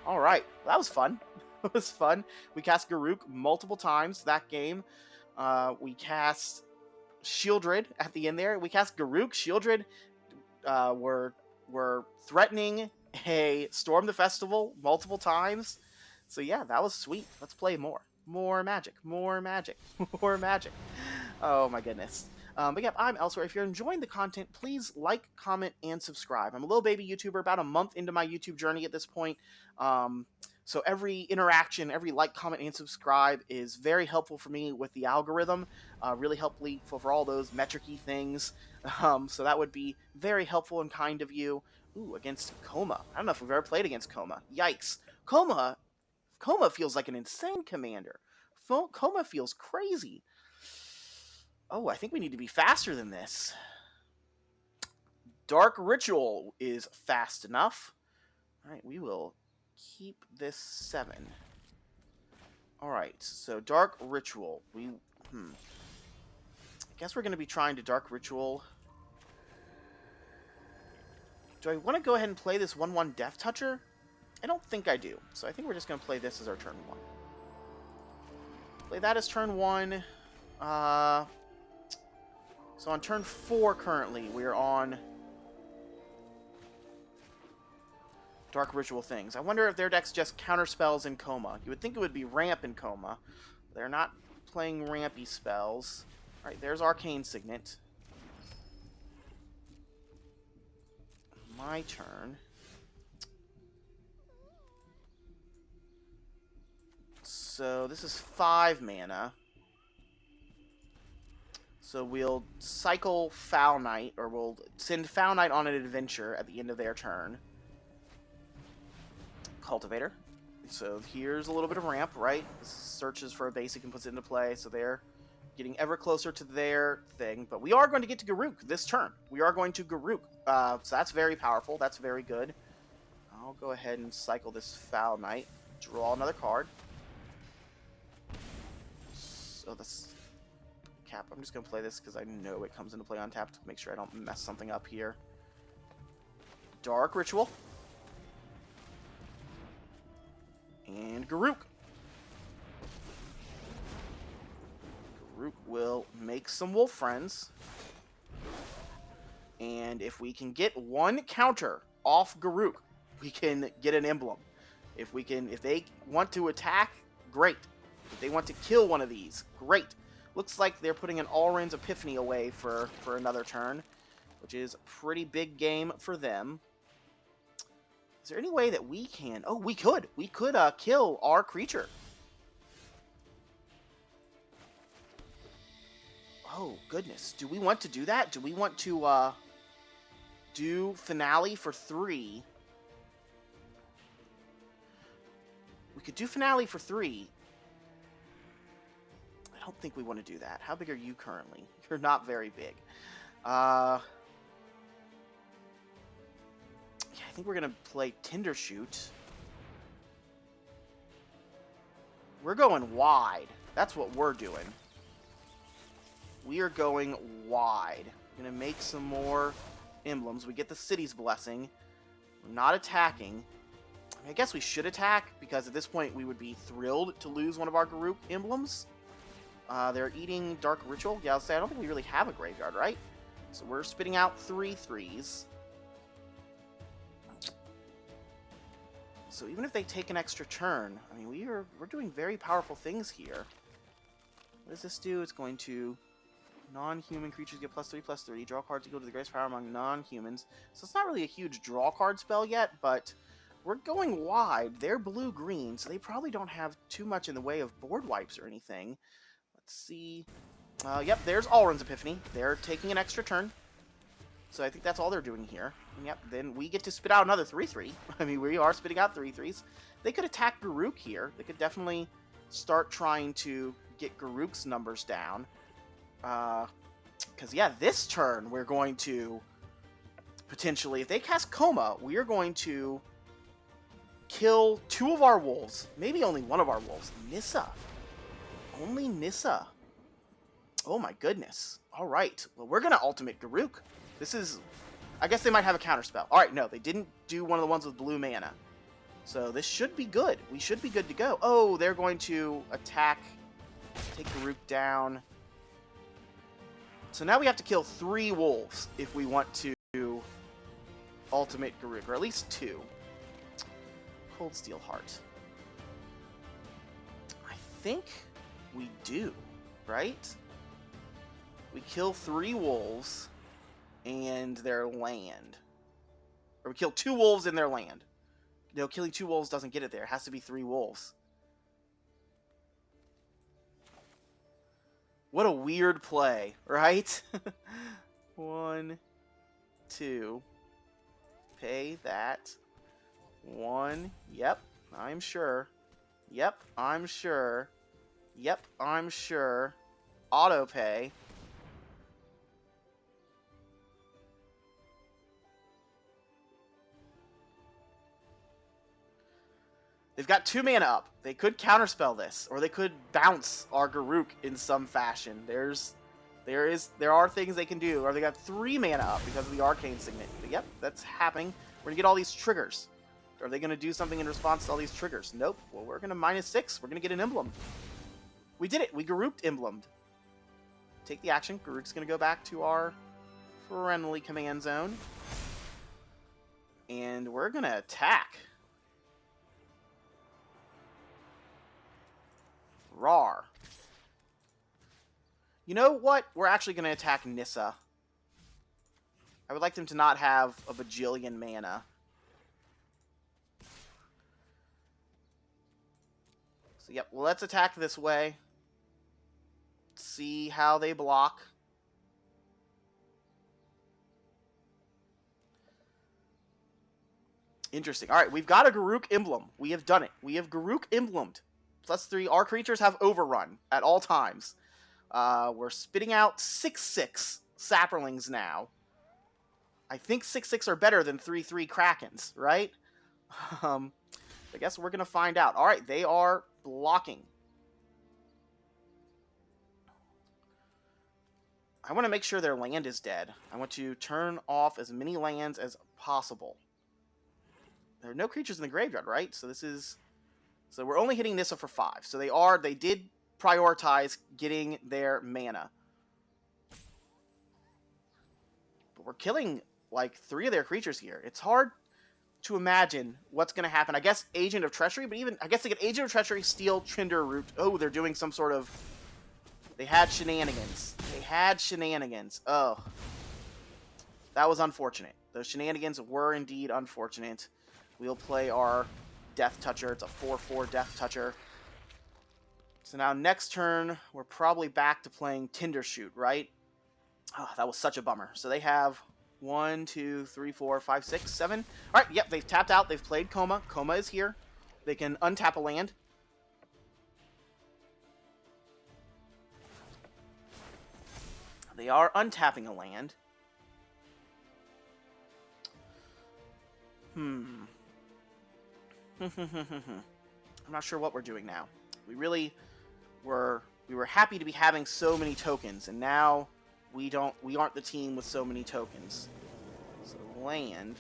All right. Well, that was fun. It was fun. We cast Garruk multiple times that game. We cast Shieldred at the end there. We cast Garruk. Shieldred were were threatening a Storm the Festival multiple times. So yeah, that was sweet. Let's play more. More magic. More magic. More magic. Oh my goodness. But yeah, I'm Elsewhere. If you're enjoying the content, please like, comment, and subscribe. I'm a little baby YouTuber, about a month into my YouTube journey at this point. So every interaction, every like, comment, and subscribe is very helpful for me with the algorithm. Really helpful for all those metric-y things. So that would be very helpful and kind of you. Ooh, against Coma. I don't know if we've ever played against Coma. Yikes. Coma feels like an insane commander. Coma feels crazy. Oh, I think we need to be faster than this. Dark Ritual is fast enough. Alright, we will keep this 7. Alright, so Dark Ritual. I guess we're going to be trying to Dark Ritual. Do I want to go ahead and play this 1/1 Death Toucher? I don't think I do. So I think we're just going to play this as our turn 1. Play that as turn 1. So on turn 4 currently, we're on Dark Ritual things. I wonder if their deck's just counterspells in Coma. You would think it would be ramp in Coma. They're not playing rampy spells. Alright, there's Arcane Signet. My turn. So this is 5 mana. So we'll cycle Foul Knight, or we'll send Foul Knight on an adventure at the end of their turn. Cultivator. So here's a little bit of ramp, right? This searches for a basic and puts it into play, so they're getting ever closer to their thing. But we are going to get to Garruk this turn. We are going to Garruk. So that's very powerful. That's very good. I'll go ahead and cycle this Foul Knight. Draw another card. So that's cap. I'm just going to play this because I know it comes into play on tap to make sure I don't mess something up here. Dark Ritual. And Garruk. Garruk will make some wolf friends. And if we can get one counter off Garruk, we can get an emblem. If they want to attack, great. If they want to kill one of these, great. Looks like they're putting an Alrund's Epiphany away for another turn, which is a pretty big game for them. Is there any way that we can... Oh, we could. We could kill our creature. Oh, goodness. Do we want to do that? Do we want to do Finale for 3? We could do Finale for 3. I don't think we want to do that. How big are you currently? You're not very big. Yeah, I think we're going to play Tindershoot. We're going wide. That's what we're doing. We are going wide. We're going to make some more emblems. We get the City's Blessing. We're not attacking. I guess we should attack, because at this point we would be thrilled to lose one of our Garruk emblems. They're eating Dark Ritual. Yeah, I'll say I don't think we really have a graveyard, right? So we're spitting out 3 3s. So even if they take an extra turn, I mean, we're doing very powerful things here. What does this do? It's going to non-human creatures get +3/+3. Draw cards equal to the greatest power among non-humans. So it's not really a huge draw card spell yet, but we're going wide. They're blue-green, so they probably don't have too much in the way of board wipes or anything. Let's see. Yep, there's Alrund's Epiphany. They're taking an extra turn. So I think that's all they're doing here. And yep, then we get to spit out another 3/3. I mean, we are spitting out 3/3s. They could attack Garruk here. They could definitely start trying to get Garruk's numbers down. Because, yeah, this turn we're going to potentially, if they cast Coma, we are going to kill 2 of our wolves. Maybe only 1 of our wolves. Nissa. Only Nissa. Oh my goodness. Alright. Well, we're going to ultimate Garruk. This is... I guess they might have a counterspell. Alright, no. They didn't do one of the ones with blue mana. So this should be good. We should be good to go. Oh, they're going to attack. Take Garruk down. So now we have to kill 3 wolves if we want to ultimate Garruk, or at least 2. Cold Steel Heart. I think we do, right? We kill 3 wolves and their land. Or we kill 2 wolves in their land. No, killing 2 wolves doesn't get it there. It has to be 3 wolves. What a weird play, right? 1, 2. Pay that. 1. Yep, I'm sure. Yep, I'm sure. Yep, I'm sure. Auto pay. They've got 2 mana up. They could counterspell this, or they could bounce our Garruk in some fashion. There are things they can do, or they got 3 mana up because of the Arcane Signet. But yep, that's happening. We're gonna get all these triggers. Are they gonna do something in response to all these triggers? Nope. Well, we're gonna -6. We're gonna get an emblem. We did it. We Garruked emblemed. Take the action. Garruk's gonna go back to our friendly command zone, and we're gonna attack. Rawr. You know what? We're actually going to attack Nissa. I would like them to not have a bajillion mana. So, yep, well, let's attack this way. See how they block. Interesting. All right, we've got a Garruk emblem. We have done it. We have Garruk emblemed. +3. Our creatures have overrun at all times. We're spitting out 6/6 Saprolings now. I think 6/6 are better than 3/3 Krakens, right? I guess we're going to find out. All right, they are blocking. I want to make sure their land is dead. I want to turn off as many lands as possible. There are no creatures in the graveyard, right? So this is... So we're only hitting Nissa for 5. So they did prioritize getting their mana. But we're killing like 3 of their creatures here. It's hard to imagine what's going to happen. I guess Agent of Treachery, but even I guess they get Agent of Treachery, steal Tinder Root. Oh, they're doing some sort of... They had shenanigans. They had shenanigans. Oh. That was unfortunate. Those shenanigans were indeed unfortunate. We'll play our Death Toucher. It's a 4/4 Death Toucher. So now next turn, we're probably back to playing Tinder Shoot, right? Oh, that was such a bummer. So they have 1, 2, 3, 4, 5, 6, 7. All right, yep, they've tapped out. They've played Coma. Coma is here. They can untap a land. They are untapping a land. I'm not sure what we're doing now. We were happy to be having so many tokens, and now we aren't the team with so many tokens. So land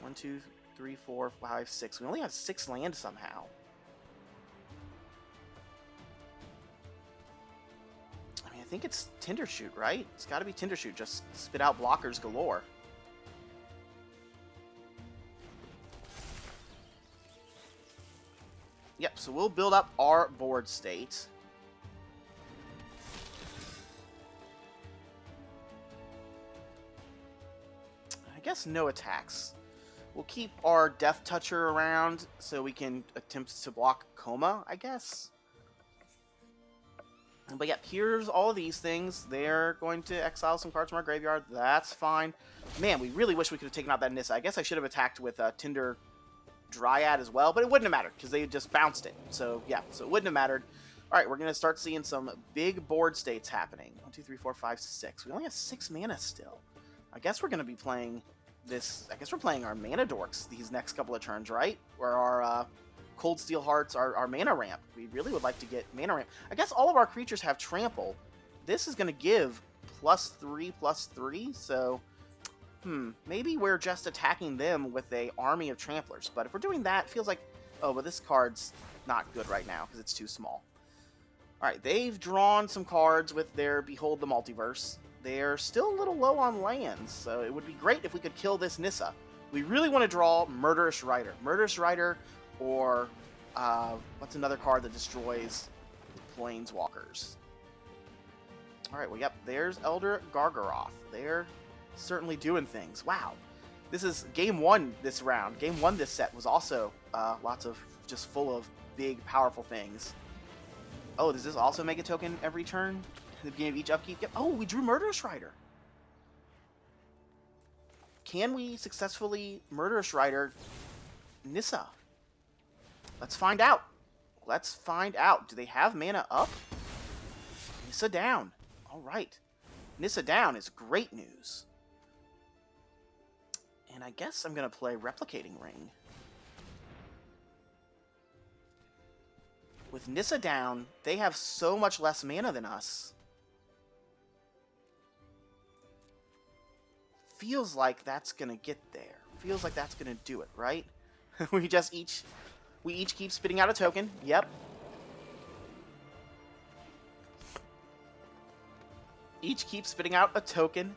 1, 2, 3, 4, 5, 6. We only have 6 land somehow. I mean, I think it's Tinder Shoot, right? It's got to be Tinder Shoot. Just spit out blockers galore. Yep, so we'll build up our board state. I guess no attacks. We'll keep our Death Toucher around so we can attempt to block Coma, I guess. But yeah, here's all of these things. They're going to exile some cards from our graveyard. That's fine. Man, we really wish we could have taken out that Nissa. I guess I should have attacked with Tinder Dryad as well, but it wouldn't have mattered because they just bounced it. So yeah, so it wouldn't have mattered. All right, we're going to start seeing some big board states happening. 1, 2, 3, 4, 5, 6. We only have 6 mana still. I guess we're going to be playing this. I guess we're playing our mana dorks these next couple of turns, right? Where our Cold Steel Hearts, our mana ramp. We really would like to get mana ramp. I guess all of our creatures have trample. This is going to give +3/+3, so maybe we're just attacking them with a army of tramplers. But if we're doing that, it feels like, oh, but this card's not good right now because it's too small. All right, they've drawn some cards with their Behold the Multiverse. They're still a little low on lands, so it would be great if we could kill this Nissa. We really want to draw Murderous Rider. Murderous Rider, or what's another card that destroys Planeswalkers? Alright, well, yep, there's Elder Gargaroth. They're certainly doing things. Wow. This is game one this round. Game one this set was also lots of just full of big, powerful things. Oh, does this also make a token every turn? At the beginning of each upkeep? Yep. Oh, we drew Murderous Rider. Can we successfully Murderous Rider Nissa? Let's find out. Let's find out. Do they have mana up? Nissa down. All right. Nissa down is great news. And I guess I'm going to play Replicating Ring. With Nissa down, they have so much less mana than us. Feels like that's going to get there. Feels like that's going to do it, right? we each keep spitting out a token. Yep. Each keeps spitting out a token.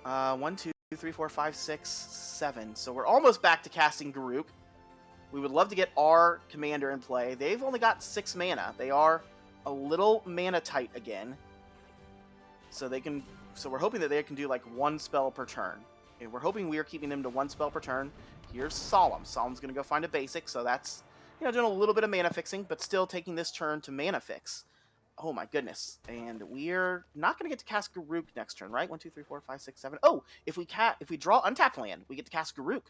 1, 2, 3, 4, 5, 6, 7. So we're almost back to casting Garruk. We would love to get our commander in play. They've only got 6 mana. They are a little mana tight again. So we're hoping that they can do like 1 spell per turn. And we're hoping we are keeping them to 1 spell per turn. Here's Solemn. Solemn's going to go find a basic, so that's, doing a little bit of mana fixing, but still taking this turn to mana fix. Oh my goodness. And we're not going to get to cast Garruk next turn, right? 1, 2, 3, 4, 5, 6, 7. Oh, if we draw untapped land, we get to cast Garruk.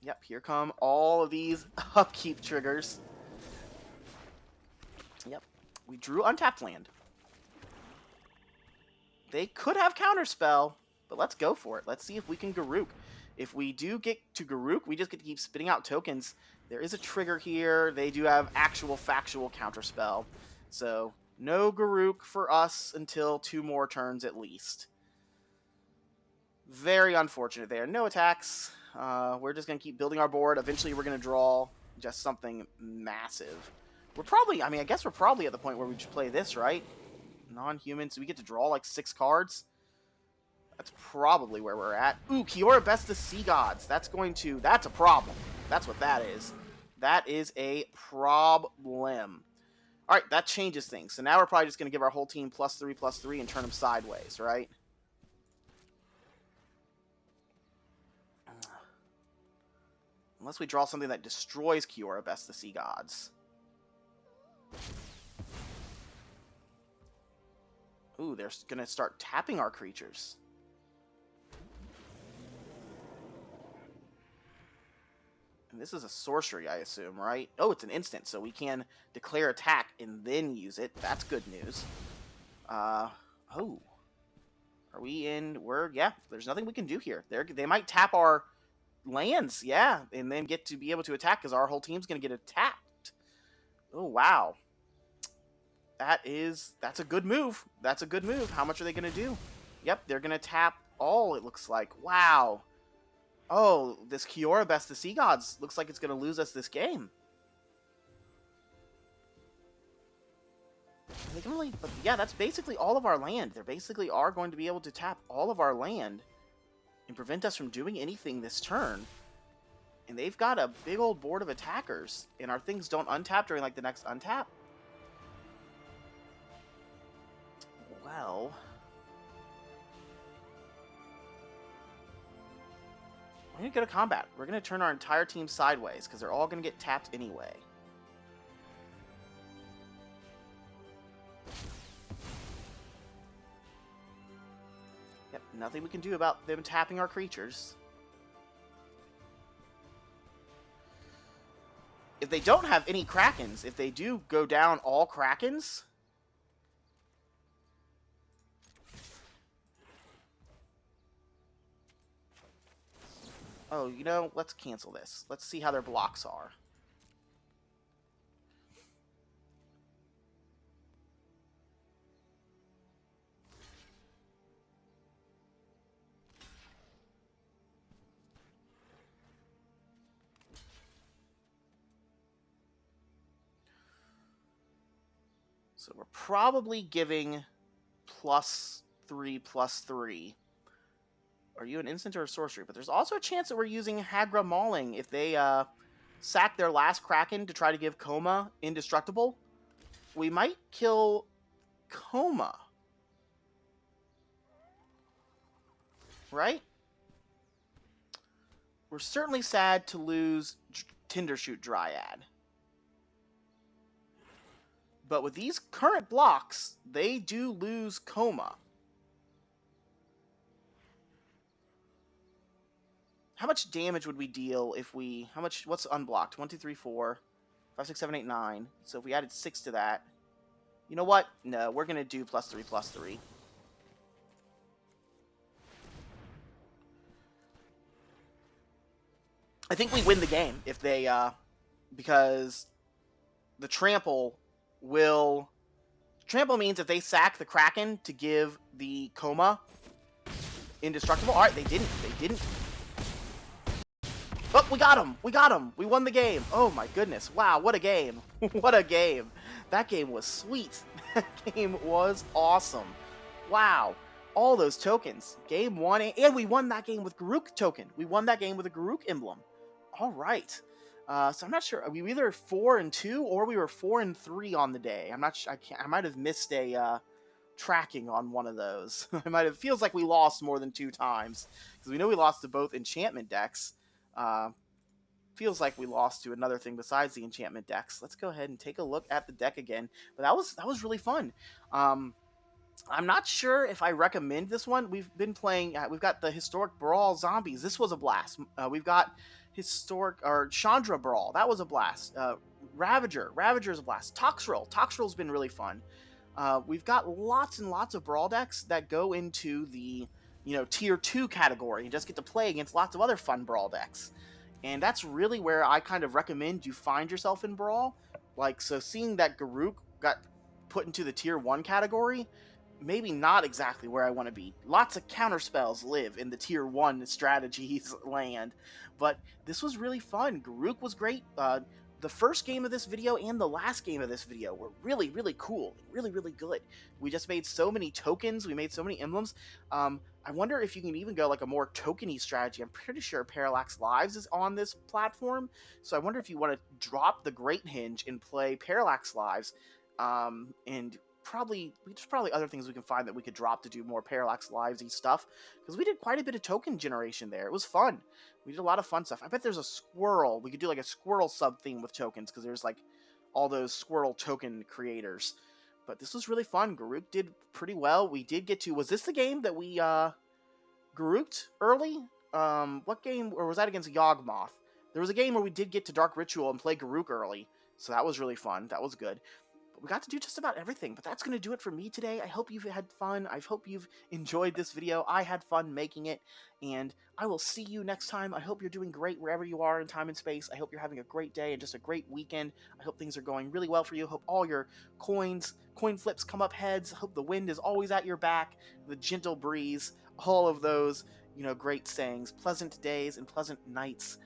Yep, here come all of these upkeep triggers. Yep, we drew untapped land. They could have Counterspell, but let's go for it. Let's see if we can Garruk. If we do get to Garruk, we just get to keep spitting out tokens. There is a trigger here. They do have actual factual Counterspell. So, no Garruk for us until 2 more turns at least. Very unfortunate there. No attacks. We're just going to keep building our board. Eventually, we're going to draw just something massive. We're probably, I guess we're probably at the point where we just play this, right? Non-human, so we get to draw like 6 cards. That's probably where we're at. Ooh, Kiora Best the Sea Gods. That's a problem. That's what that is. That is a problem. Alright, that changes things. So now we're probably just going to give our whole team +3/+3 and turn them sideways, right? Unless we draw something that destroys Kiora Best the Sea Gods. Ooh, they're going to start tapping our creatures. And this is a sorcery, I assume, right? Oh, it's an instant, so we can declare attack and then use it. That's good news. Oh. Are we in... Yeah, there's nothing we can do here. They might tap our lands, yeah, and then get to be able to attack because our whole team's going to get attacked. Oh, wow. That's a good move. That's a good move. How much are they going to do? Yep, they're going to tap all, it looks like. Wow. Oh, this Kiora Best the Sea Gods looks like it's going to lose us this game. They can only, but yeah, that's basically all of our land. They basically are going to be able to tap all of our land and prevent us from doing anything this turn. And they've got a big old board of attackers, and our things don't untap during like the next untap. Well, we're going to go to combat. We're going to turn our entire team sideways because they're all going to get tapped anyway. Yep, nothing we can do about them tapping our creatures. If they don't have any Krakens, if they do go down all Krakens... Oh, let's cancel this. Let's see how their blocks are. So we're probably giving +3/+3. are you an instant or a sorcery? But there's also a chance that we're using Hagra Mauling if they sack their last Kraken to try to give Coma indestructible. We might kill Coma. Right? We're certainly sad to lose Tindershoot Dryad. But with these current blocks, they do lose Coma. How much damage would we deal if we... What's unblocked? 1, 2, 3, 4, 5, 6, 7, 8, 9. So if we added 6 to that... You know what? No, we're going to do +3/+3. I think we win the game if they... because the trample will... Trample means if they sack the Kraken to give the Coma indestructible. Alright, they didn't. They didn't. Oh, we got him! We got him! We won the game! Oh my goodness. Wow, what a game. What a game. That game was sweet. That game was awesome. Wow. All those tokens. Game 1, and we won that game with Garruk token. We won that game with a Garruk emblem. Alright. So I'm not sure. We were either 4-2 or we were 4-3 on the day. I'm not sure. I might have missed a tracking on one of those. Feels like we lost more than 2 times because we know we lost to both enchantment decks. Feels like we lost to another thing besides the enchantment decks. Let's go ahead and take a look at the deck again. But that was really fun. I'm not sure if I recommend this one. We've been playing. We've got the historic Brawl zombies. This was a blast. We've got Chandra Brawl. That was a blast. Ravager's a blast. Toxrill. Been really fun. We've got lots and lots of Brawl decks that go into the tier 2 category and just get to play against lots of other fun Brawl decks. And that's really where I kind of recommend you find yourself in Brawl. So seeing that Garruk got put into the tier 1 category, maybe not exactly where I want to be. Lots of counterspells live in the tier 1 strategies land. But this was really fun. Garruk was great. The first game of this video and the last game of this video were really, really cool. Really, really good. We just made so many tokens. We made so many emblems. I wonder if you can even go a more tokeny strategy. I'm pretty sure Parallax Lives is on this platform. So I wonder if you want to drop the Great Hinge and play Parallax Lives. And there's probably other things we can find that we could drop to do more Parallax Lives-y stuff, because we did quite a bit of token generation there. It was fun. We did a lot of fun stuff. I bet there's a squirrel. We could do a squirrel sub-theme with tokens, because there's all those squirrel token creators. But this was really fun. Garruk did pretty well. We did get to... Was this the game that we Garruked early? What game? Or was that against Yawgmoth? There was a game where we did get to Dark Ritual and play Garruk early. So that was really fun. That was good. We got to do just about everything, but that's going to do it for me today. I hope you've had fun. I hope you've enjoyed this video. I had fun making it, and I will see you next time. I hope you're doing great wherever you are in time and space. I hope you're having a great day and just a great weekend. I hope things are going really well for you. I hope all your coin flips come up heads. I hope the wind is always at your back, the gentle breeze, all of those, great sayings. Pleasant days and pleasant nights.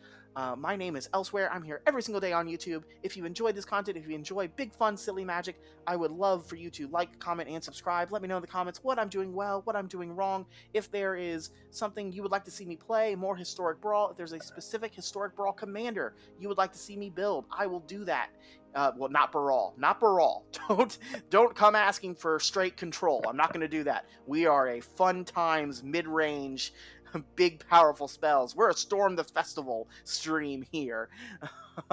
My name is Elsewhere. I'm here every single day on YouTube. If you enjoyed this content, if you enjoy big, fun, silly magic, I would love for you to like, comment, and subscribe. Let me know in the comments what I'm doing well, what I'm doing wrong. If there is something you would like to see me play, more Historic Brawl, if there's a specific Historic Brawl commander you would like to see me build, I will do that. Well, not Brawl. Not Brawl. Don't come asking for straight control. I'm not going to do that. We are a fun times, mid-range, big, powerful spells. We're a Storm the Festival stream here.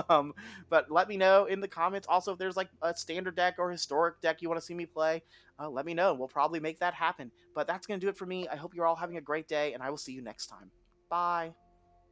But let me know in the comments. Also, if there's a standard deck or historic deck you want to see me play, let me know. We'll probably make that happen. But that's going to do it for me. I hope you're all having a great day, and I will see you next time. Bye.